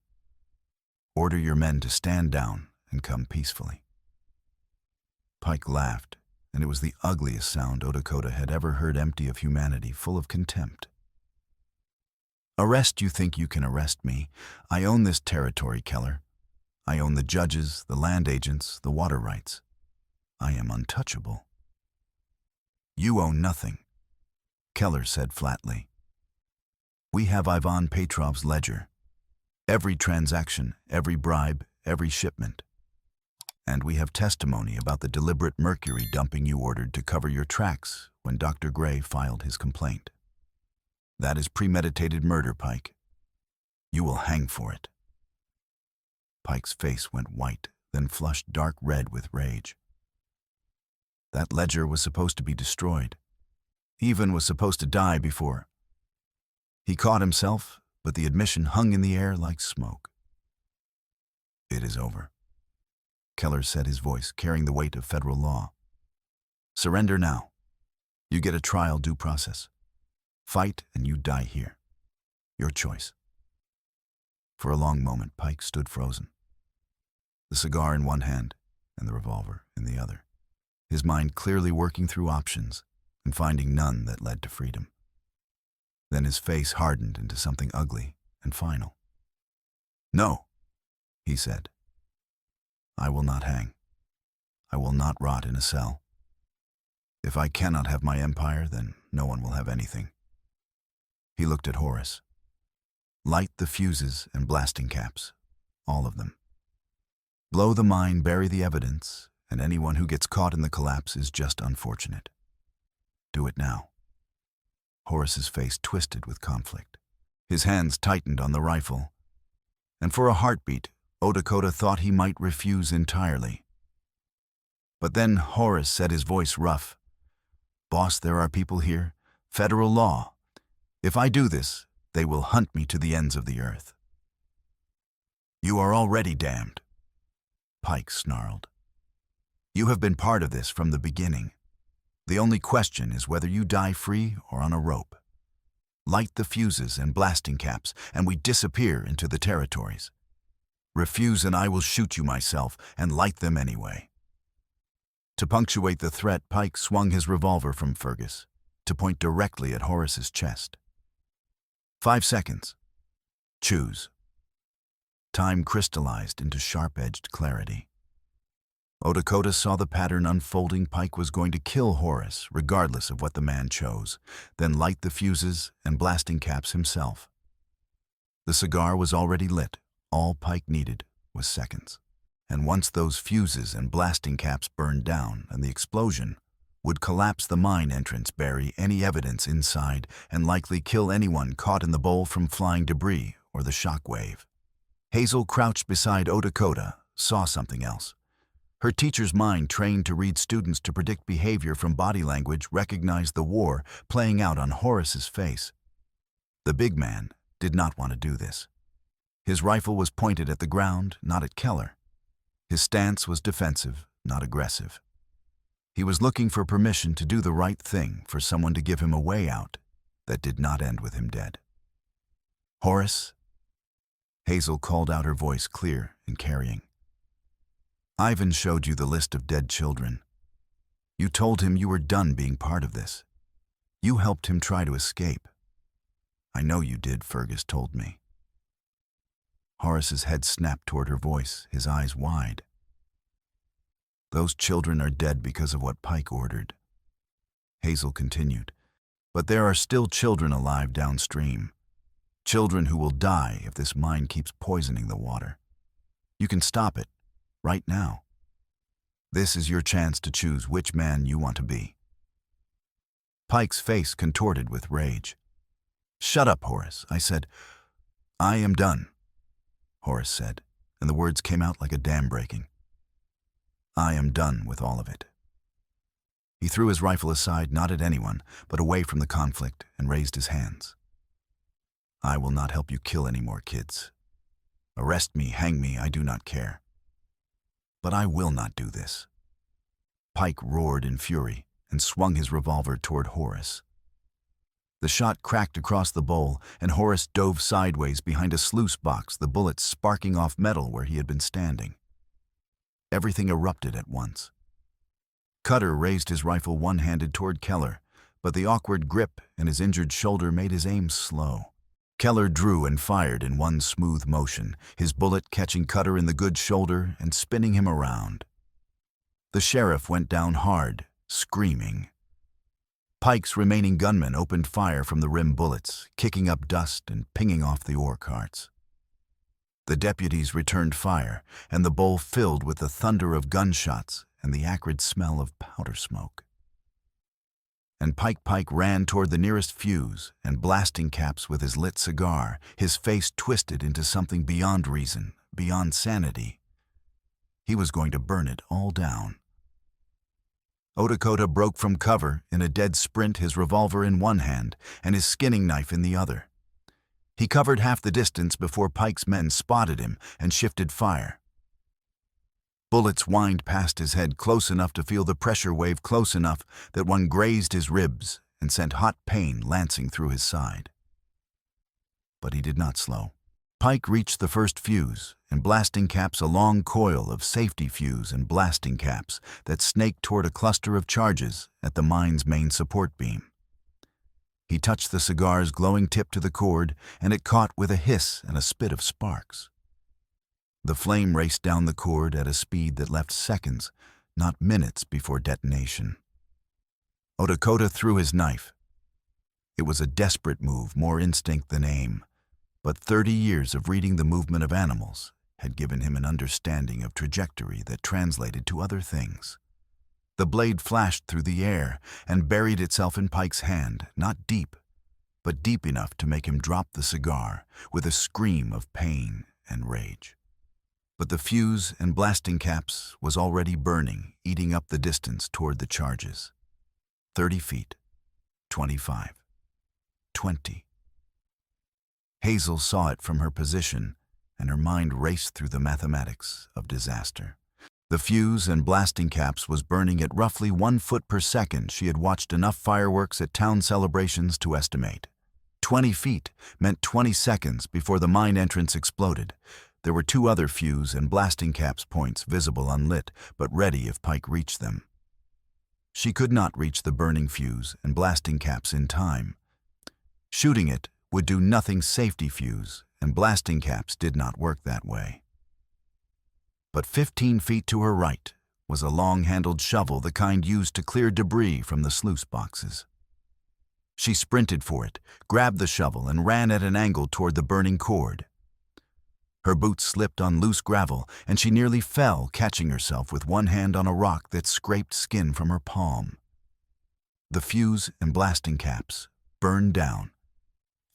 Order your men to stand down and come peacefully. Pike laughed, and it was the ugliest sound Lakota had ever heard, empty of humanity, full of contempt. Arrest? You think you can arrest me? I own this territory, Keller. I own the judges, the land agents, the water rights. I am untouchable. You own nothing, Keller said flatly. We have Ivan Petrov's ledger. Every transaction, every bribe, every shipment. And we have testimony about the deliberate mercury dumping you ordered to cover your tracks when Dr. Gray filed his complaint. That is premeditated murder, Pike. You will hang for it. Pike's face went white, then flushed dark red with rage. That ledger was supposed to be destroyed. Even was supposed to die before. He caught himself, but the admission hung in the air like smoke. It is over, Keller said, his voice carrying the weight of federal law. Surrender now. You get a trial, due process. Fight and you die here. Your choice. For a long moment, Pike stood frozen, the cigar in one hand and the revolver in the other, his mind clearly working through options and finding none that led to freedom. Then his face hardened into something ugly and final. No, he said. I will not hang. I will not rot in a cell. If I cannot have my empire, then no one will have anything. He looked at Horace. Light the fuses and blasting caps, all of them. Blow the mine, bury the evidence, and anyone who gets caught in the collapse is just unfortunate. Do it now. Horace's face twisted with conflict. His hands tightened on the rifle, and for a heartbeat, Lakota thought he might refuse entirely. But then Horace said, his voice rough, Boss, there are people here, federal law. If I do this, they will hunt me to the ends of the earth. You are already damned, Pike snarled. You have been part of this from the beginning. The only question is whether you die free or on a rope. Light the fuses and blasting caps, and we disappear into the territories. Refuse and I will shoot you myself and light them anyway. To punctuate the threat, Pike swung his revolver from Fergus to point directly at Horace's chest. 5 seconds. Choose. Time crystallized into sharp-edged clarity. Lakota saw the pattern unfolding. Pike was going to kill Horace, regardless of what the man chose, then light the fuses and blasting caps himself. The cigar was already lit. All Pike needed was seconds. And once those fuses and blasting caps burned down and the explosion would collapse the mine entrance, bury any evidence inside, and likely kill anyone caught in the bowl from flying debris or the shock wave. Hazel, crouched beside Lakota, saw something else. Her teacher's mind, trained to read students to predict behavior from body language, recognized the war playing out on Horace's face. The big man did not want to do this. His rifle was pointed at the ground, not at Keller. His stance was defensive, not aggressive. He was looking for permission to do the right thing, for someone to give him a way out that did not end with him dead. Horace, Hazel called out, her voice clear and carrying. Ivan showed you the list of dead children. You told him you were done being part of this. You helped him try to escape. I know you did, Fergus told me. Horace's head snapped toward her voice, his eyes wide. Those children are dead because of what Pike ordered. Hazel continued, but there are still children alive downstream. Children who will die if this mine keeps poisoning the water. You can stop it, right now. This is your chance to choose which man you want to be. Pike's face contorted with rage. Shut up, Horace, I said. I am done, Horace said, and the words came out like a dam breaking. I am done with all of it." He threw his rifle aside, not at anyone, but away from the conflict, and raised his hands. "I will not help you kill any more kids. Arrest me, hang me, I do not care. But I will not do this." Pike roared in fury and swung his revolver toward Horace. The shot cracked across the bowl, and Horace dove sideways behind a sluice box, the bullets sparking off metal where he had been standing. Everything erupted at once. Cutter raised his rifle one-handed toward Keller, but the awkward grip and his injured shoulder made his aim slow. Keller drew and fired in one smooth motion, his bullet catching Cutter in the good shoulder and spinning him around. The sheriff went down hard, screaming. Pike's remaining gunmen opened fire from the rim bullets, kicking up dust and pinging off the ore carts. The deputies returned fire, and the bowl filled with the thunder of gunshots and the acrid smell of powder smoke. And Pike ran toward the nearest fuse and blasting caps with his lit cigar, his face twisted into something beyond reason, beyond sanity. He was going to burn it all down. Lakota broke from cover in a dead sprint, his revolver in one hand and his skinning knife in the other. He covered half the distance before Pike's men spotted him and shifted fire. Bullets whined past his head, close enough to feel the pressure wave, close enough that one grazed his ribs and sent hot pain lancing through his side. But he did not slow. Pike reached the first fuse, and blasting caps, a long coil of safety fuse and blasting caps that snaked toward a cluster of charges at the mine's main support beam. He touched the cigar's glowing tip to the cord, and it caught with a hiss and a spit of sparks. The flame raced down the cord at a speed that left seconds, not minutes, before detonation. Lakota threw his knife. It was a desperate move, more instinct than aim, but 30 years of reading the movement of animals had given him an understanding of trajectory that translated to other things. The blade flashed through the air and buried itself in Pike's hand, not deep, but deep enough to make him drop the cigar with a scream of pain and rage. But the fuse and blasting caps was already burning, eating up the distance toward the charges. 30 feet, 25, 20. Hazel saw it from her position, and her mind raced through the mathematics of disaster. The fuse and blasting caps was burning at roughly 1 foot per second. She had watched enough fireworks at town celebrations to estimate. 20 feet meant 20 seconds before the mine entrance exploded. There were 2 other fuse and blasting caps points visible unlit, but ready if Pike reached them. She could not reach the burning fuse and blasting caps in time. Shooting it would do nothing. Safety fuse and blasting caps did not work that way. But 15 feet to her right was a long-handled shovel, the kind used to clear debris from the sluice boxes. She sprinted for it, grabbed the shovel, and ran at an angle toward the burning cord. Her boots slipped on loose gravel, and she nearly fell, catching herself with one hand on a rock that scraped skin from her palm. The fuse and blasting caps burned down,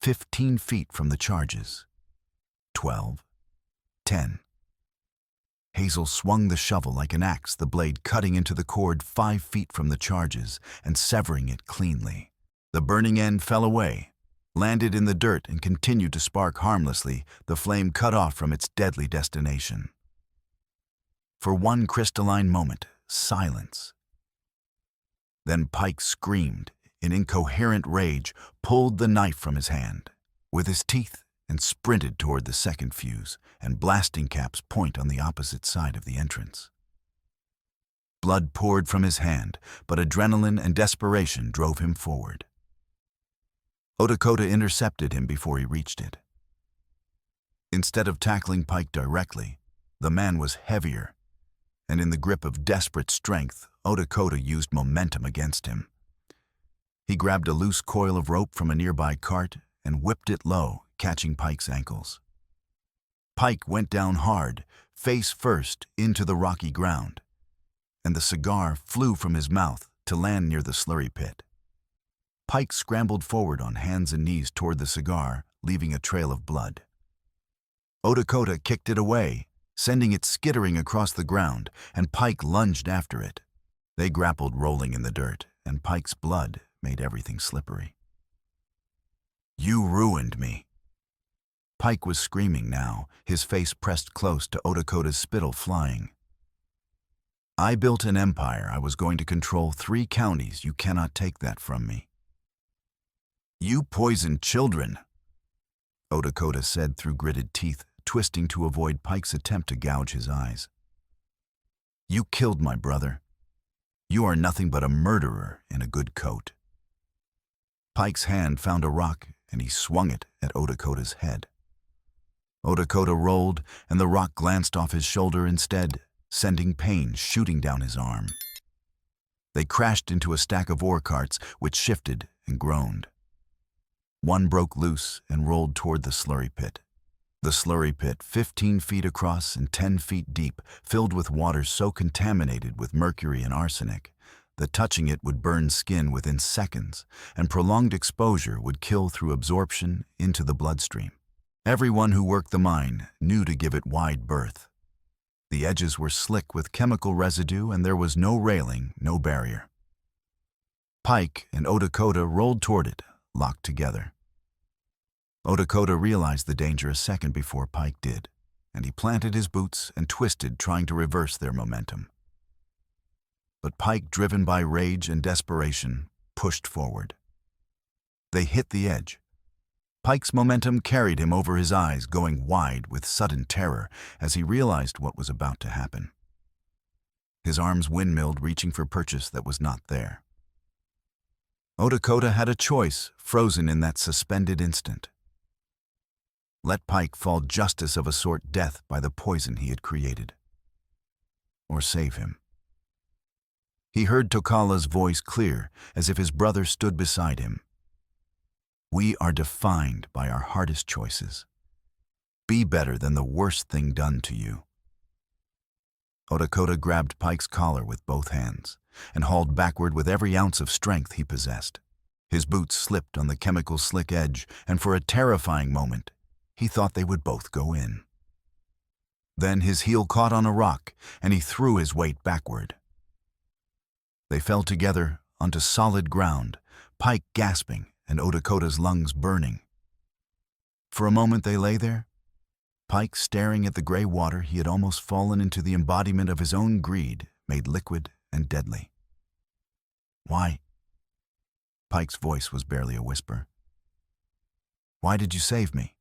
15 feet from the charges. 12, 10. Hazel swung the shovel like an axe, the blade cutting into the cord 5 feet from the charges and severing it cleanly. The burning end fell away, landed in the dirt, and continued to spark harmlessly, the flame cut off from its deadly destination. For one crystalline moment, silence. Then Pike screamed in incoherent rage, pulled the knife from his hand with his teeth, and sprinted toward the second fuse and blasting caps point on the opposite side of the entrance. Blood poured from his hand, but adrenaline and desperation drove him forward. Lakota intercepted him before he reached it. Instead of tackling Pike directly, the man was heavier, and in the grip of desperate strength, Lakota used momentum against him. He grabbed a loose coil of rope from a nearby cart and whipped it low, catching Pike's ankles. Pike went down hard, face first, into the rocky ground, and the cigar flew from his mouth to land near the slurry pit. Pike scrambled forward on hands and knees toward the cigar, leaving a trail of blood. Lakota kicked it away, sending it skittering across the ground, and Pike lunged after it. They grappled, rolling in the dirt, and Pike's blood made everything slippery. "You ruined me." Pike was screaming now, his face pressed close to Odakota's, spittle flying. "I built an empire. I was going to control 3 counties. You cannot take that from me." "You poisoned children," Odakota said through gritted teeth, twisting to avoid Pike's attempt to gouge his eyes. "You killed my brother. You are nothing but a murderer in a good coat." Pike's hand found a rock, and he swung it at Odakota's head. Odakota rolled, and the rock glanced off his shoulder instead, sending pain shooting down his arm. They crashed into a stack of ore carts, which shifted and groaned. One broke loose and rolled toward the slurry pit. The slurry pit, 15 feet across and 10 feet deep, filled with water so contaminated with mercury and arsenic that touching it would burn skin within seconds, and prolonged exposure would kill through absorption into the bloodstream. Everyone who worked the mine knew to give it wide berth. The edges were slick with chemical residue, and there was no railing, no barrier. Pike and Odakota rolled toward it, locked together. Odakota realized the danger a second before Pike did, and he planted his boots and twisted, trying to reverse their momentum. But Pike, driven by rage and desperation, pushed forward. They hit the edge. Pike's momentum carried him over his eyes, going wide with sudden terror as he realized what was about to happen. His arms windmilled, reaching for purchase that was not there. Odakota had a choice, frozen in that suspended instant. Let Pike fall justice of a sort, death by the poison he had created. Or save him. He heard Tokala's voice clear, as if his brother stood beside him. "We are defined by our hardest choices. Be better than the worst thing done to you." Odakota grabbed Pike's collar with both hands and hauled backward with every ounce of strength he possessed. His boots slipped on the chemical slick edge, and for a terrifying moment, he thought they would both go in. Then his heel caught on a rock, and he threw his weight backward. They fell together onto solid ground, Pike gasping and Odakota's lungs burning. For a moment they lay there, Pike staring at the gray water he had almost fallen into, the embodiment of his own greed, made liquid and deadly. "Why?" Pike's voice was barely a whisper. "Why did you save me?"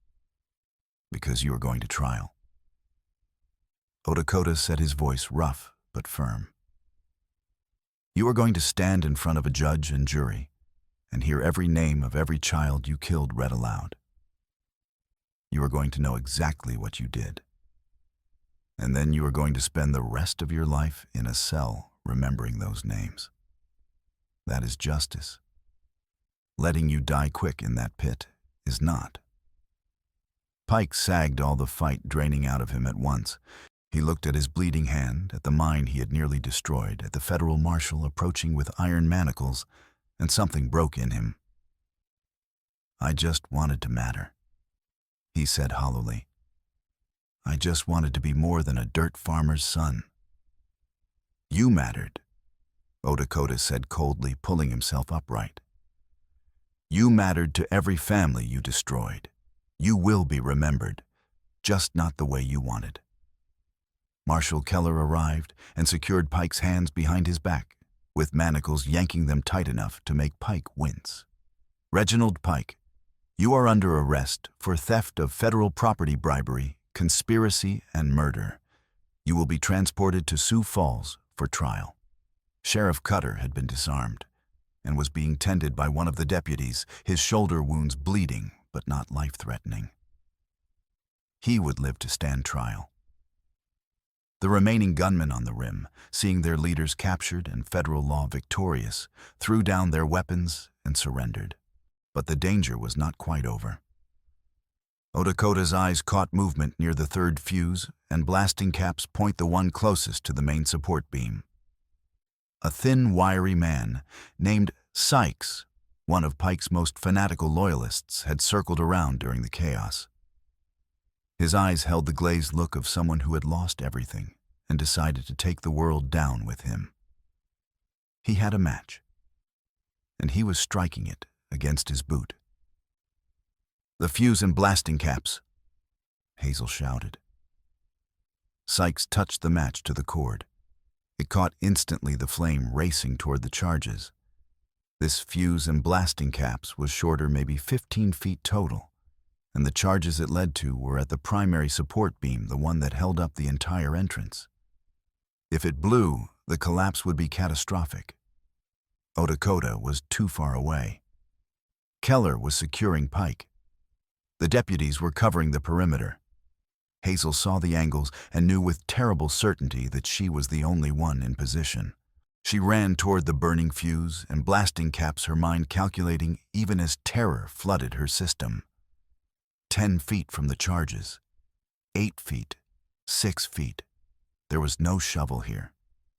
"Because you are going to trial." Odakota said, his voice rough but firm. "You are going to stand in front of a judge and jury and hear every name of every child you killed read aloud. You are going to know exactly what you did. And then you are going to spend the rest of your life in a cell remembering those names. That is justice. Letting you die quick in that pit is not." Pike sagged, all the fight draining out of him at once. He looked at his bleeding hand, at the mine he had nearly destroyed, at the federal marshal approaching with iron manacles, and something broke in him. "I just wanted to matter," he said hollowly. "I just wanted to be more than a dirt farmer's son." "You mattered," Odakota said coldly, pulling himself upright. "You mattered to every family you destroyed. You will be remembered, just not the way you wanted." Marshal Keller arrived and secured Pike's hands behind his back, with manacles yanking them tight enough to make Pike wince. "Reginald Pike, you are under arrest for theft of federal property, bribery, conspiracy, and murder. You will be transported to Sioux Falls for trial." Sheriff Cutter had been disarmed and was being tended by one of the deputies, his shoulder wounds bleeding but not life-threatening. He would live to stand trial. The remaining gunmen on the rim, seeing their leaders captured and federal law victorious, threw down their weapons and surrendered. But the danger was not quite over. Odakota's eyes caught movement near the third fuse, and blasting caps point the one closest to the main support beam. A thin, wiry man named Sykes, one of Pike's most fanatical loyalists, had circled around during the chaos. His eyes held the glazed look of someone who had lost everything and decided to take the world down with him. He had a match, and he was striking it against his boot. "The fuse and blasting caps," Hazel shouted. Sykes touched the match to the cord. It caught instantly, the flame racing toward the charges. This fuse and blasting caps was shorter, maybe 15 feet total, and the charges it led to were at the primary support beam, the one that held up the entire entrance. If it blew, the collapse would be catastrophic. Lakota was too far away. Keller was securing Pike. The deputies were covering the perimeter. Hazel saw the angles and knew with terrible certainty that she was the only one in position. She ran toward the burning fuse and blasting caps, her mind calculating even as terror flooded her system. 10 feet from the charges. 8 feet. 6 feet. There was no shovel here.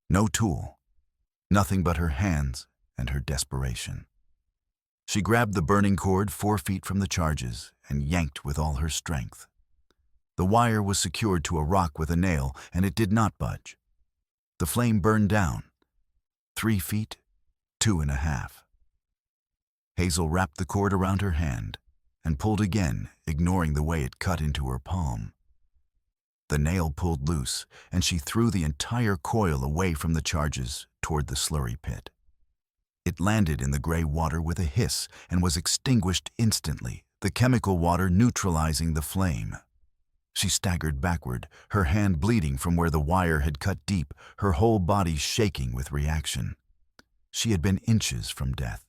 No tool. Nothing but her hands and her desperation. She grabbed the burning cord 4 feet from the charges and yanked with all her strength. The wire was secured to a rock with a nail, and it did not budge. The flame burned down. 3 feet, 2.5. Hazel wrapped the cord around her hand and pulled again, ignoring the way it cut into her palm. The nail pulled loose, and she threw the entire coil away from the charges toward the slurry pit. It landed in the gray water with a hiss and was extinguished instantly, the chemical water neutralizing the flame. She staggered backward, her hand bleeding from where the wire had cut deep, her whole body shaking with reaction. She had been inches from death,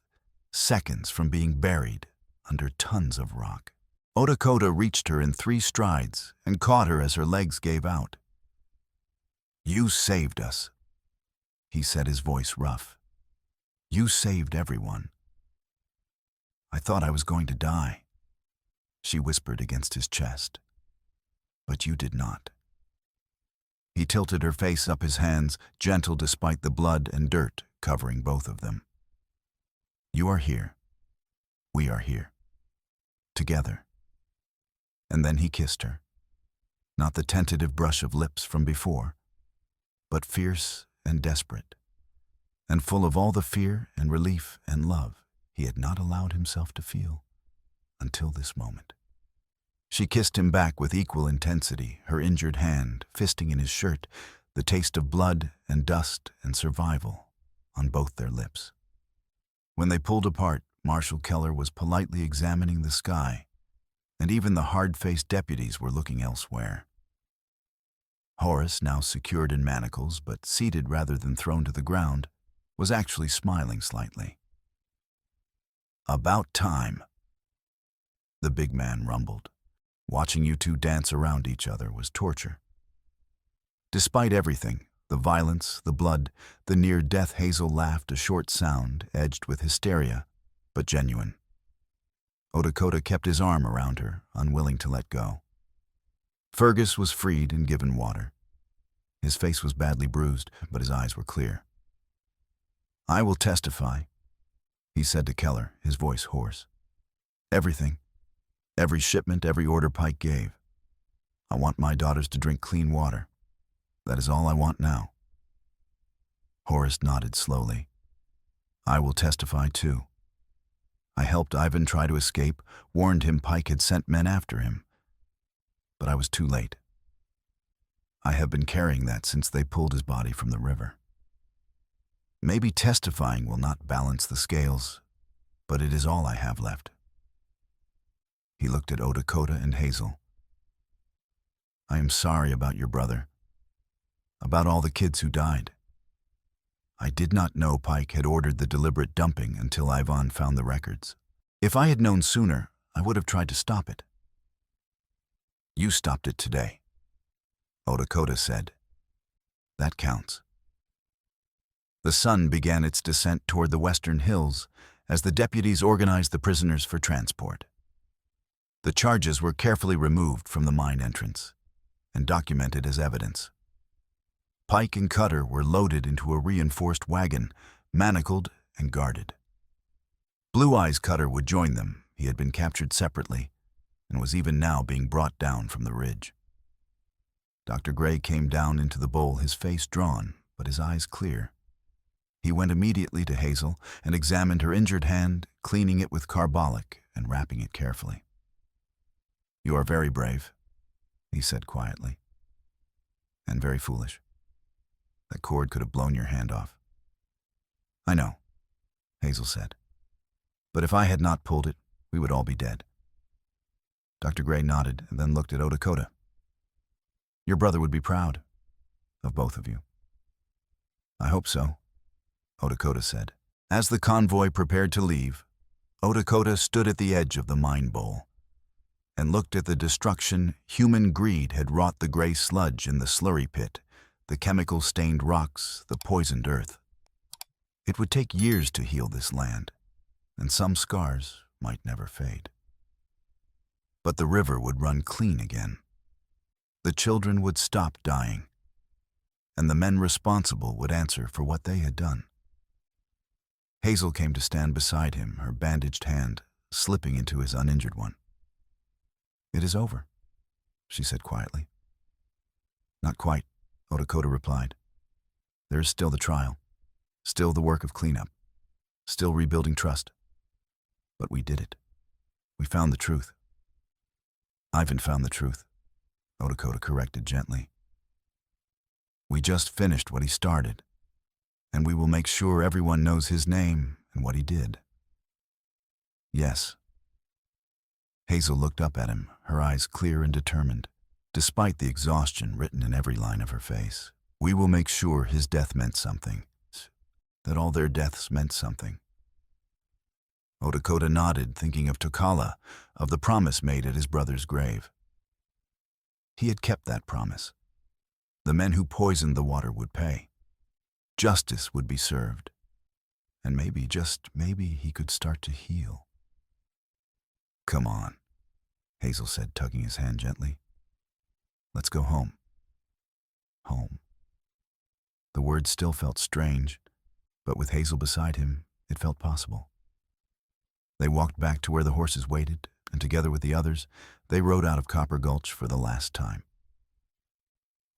seconds from being buried under tons of rock. Lakota reached her in 3 strides and caught her as her legs gave out. "You saved us," he said, his voice rough. "You saved everyone." "I thought I was going to die," she whispered against his chest. "But you did not." He tilted her face up, his hands gentle despite the blood and dirt covering both of them. "You are here. We are here. Together." And then he kissed her. Not the tentative brush of lips from before, but fierce and desperate, and full of all the fear and relief and love he had not allowed himself to feel until this moment. She kissed him back with equal intensity, her injured hand fisting in his shirt, the taste of blood and dust and survival on both their lips. When they pulled apart, Marshal Keller was politely examining the sky, and even the hard-faced deputies were looking elsewhere. Horace, now secured in manacles but seated rather than thrown to the ground, was actually smiling slightly. "About time," the big man rumbled. Watching you two dance around each other was torture. Despite everything, the violence, the blood, the near-death, Hazel laughed, a short sound edged with hysteria, but genuine. Lakota kept his arm around her, unwilling to let go. Fergus was freed and given water. His face was badly bruised, but his eyes were clear. "I will testify," he said to Keller, his voice hoarse. "Everything. Every shipment, every order Pike gave. I want my daughters to drink clean water. That is all I want now." Horace nodded slowly. "I will testify too. I helped Ivan try to escape, warned him Pike had sent men after him. But I was too late. I have been carrying that since they pulled his body from the river. Maybe testifying will not balance the scales, but it is all I have left." He looked at Lakota and Hazel. "I am sorry about your brother, about all the kids who died. I did not know Pike had ordered the deliberate dumping until Ivan found the records. If I had known sooner, I would have tried to stop it." "You stopped it today," Lakota said. "That counts." The sun began its descent toward the western hills as the deputies organized the prisoners for transport. The charges were carefully removed from the mine entrance and documented as evidence. Pike and Cutter were loaded into a reinforced wagon, manacled and guarded. Blue Eyes Cutter would join them. He had been captured separately, and was even now being brought down from the ridge. Dr. Gray came down into the bowl, his face drawn, but his eyes clear. He went immediately to Hazel and examined her injured hand, cleaning it with carbolic and wrapping it carefully. "You are very brave," he said quietly, "and very foolish. That cord could have blown your hand off." "I know," Hazel said. "But if I had not pulled it, we would all be dead." Dr. Gray nodded and then looked at Lakota. "Your brother would be proud of both of you." "I hope so," Lakota said. As the convoy prepared to leave, Lakota stood at the edge of the mine bowl and looked at the destruction human greed had wrought: the gray sludge in the slurry pit, the chemical-stained rocks, the poisoned earth. It would take years to heal this land, and some scars might never fade. But the river would run clean again. The children would stop dying, and the men responsible would answer for what they had done. Hazel came to stand beside him, her bandaged hand slipping into his uninjured one. "It is over," she said quietly. "Not quite," Lakota replied. "There is still the trial, still the work of cleanup, still rebuilding trust. But we did it. We found the truth." "Ivan found the truth," Lakota corrected gently. "We just finished what he started, and we will make sure everyone knows his name and what he did." "Yes." Hazel looked up at him, her eyes clear and determined, despite the exhaustion written in every line of her face. "We will make sure his death meant something, that all their deaths meant something." Lakota nodded, thinking of Tokala, of the promise made at his brother's grave. He had kept that promise. The men who poisoned the water would pay. Justice would be served. And maybe, just maybe, he could start to heal. "Come on," Hazel said, tugging his hand gently. "Let's go home." Home. The word still felt strange, but with Hazel beside him, it felt possible. They walked back to where the horses waited, and together with the others, they rode out of Copper Gulch for the last time.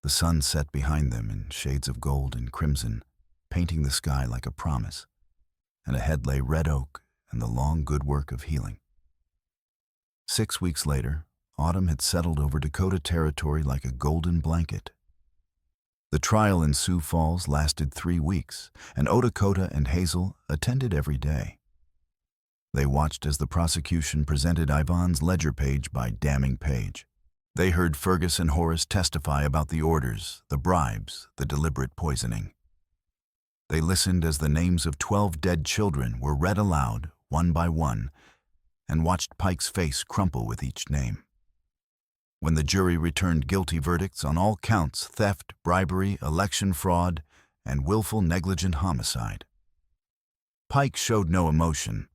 The sun set behind them in shades of gold and crimson, painting the sky like a promise, and ahead lay red oak and the long good work of healing. 6 weeks later, autumn had settled over Dakota territory like a golden blanket. The trial in Sioux Falls lasted 3 weeks, and Lakota and Hazel attended every day. They watched as the prosecution presented Ivan's ledger page by damning page. They heard Fergus and Horace testify about the orders, the bribes, the deliberate poisoning. They listened as the names of 12 dead children were read aloud, one by one, and watched Pike's face crumple with each name. When the jury returned guilty verdicts on all counts: theft, bribery, election fraud, and willful negligent homicide, Pike showed no emotion.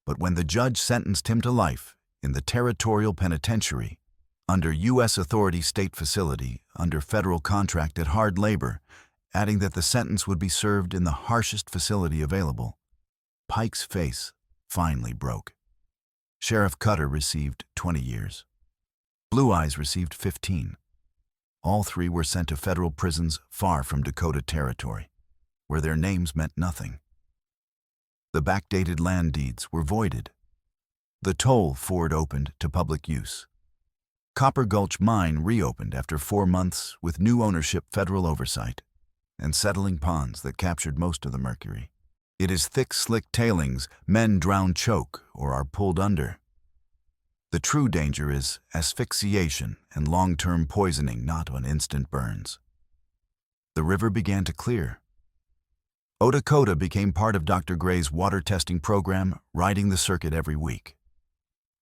But when the judge sentenced him to life in the territorial penitentiary, under U.S. authority state facility, under federal contract at hard labor, adding that the sentence would be served in the harshest facility available, Pike's face finally broke. Sheriff Cutter received 20 years. Blue Eyes received 15. All 3 were sent to federal prisons far from Dakota territory, where their names meant nothing. The backdated land deeds were voided. The toll ford opened to public use. Copper Gulch Mine reopened after 4 months with new ownership, federal oversight, and settling ponds that captured most of the mercury. It is thick, slick tailings men drown, choke, or are pulled under. The true danger is asphyxiation and long-term poisoning, not on instant burns. The river began to clear. Lakota became part of Dr. Gray's water testing program, riding the circuit every week.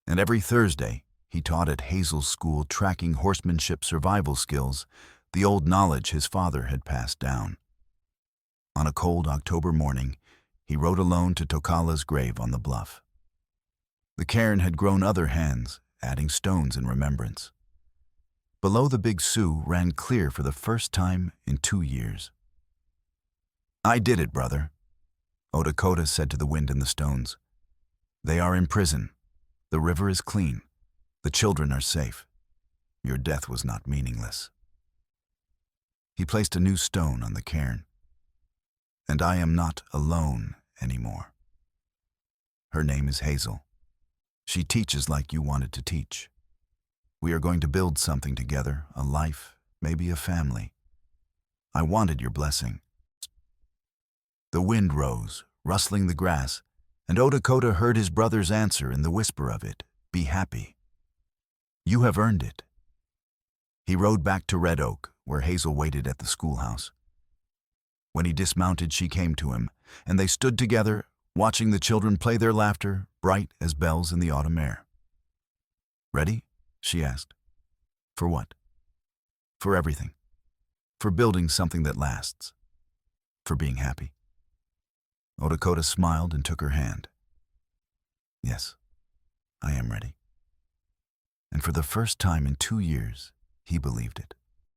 And every Thursday, he taught at Hazel's school, tracking horsemanship survival skills, the old knowledge his father had passed down. On a cold October morning, he rode alone to Tokala's grave on the bluff. The cairn had grown other hands, adding stones in remembrance. Below, the Big Sioux ran clear for the first time in 2 years. "I did it, brother," Lakota said to the wind and the stones. "They are in prison. The river is clean. The children are safe. Your death was not meaningless. He placed a new stone on the cairn. And I am not alone anymore. Her name is Hazel. She teaches like you wanted to teach. We are going to build something together, a life, maybe a family. I wanted your blessing. The wind rose, rustling the grass, and Lakota heard his brother's answer in the whisper of it, "Be happy. You have earned it." He rode back to Red Oak, where Hazel waited at the schoolhouse. When he dismounted, she came to him, and they stood together, watching the children play their laughter, bright as bells in the autumn air. "Ready?" she asked. "For what?" "For everything. For building something that lasts. For being happy." Lakota smiled and took her hand. "Yes, I am ready." And for the first time in 2 years, he believed it.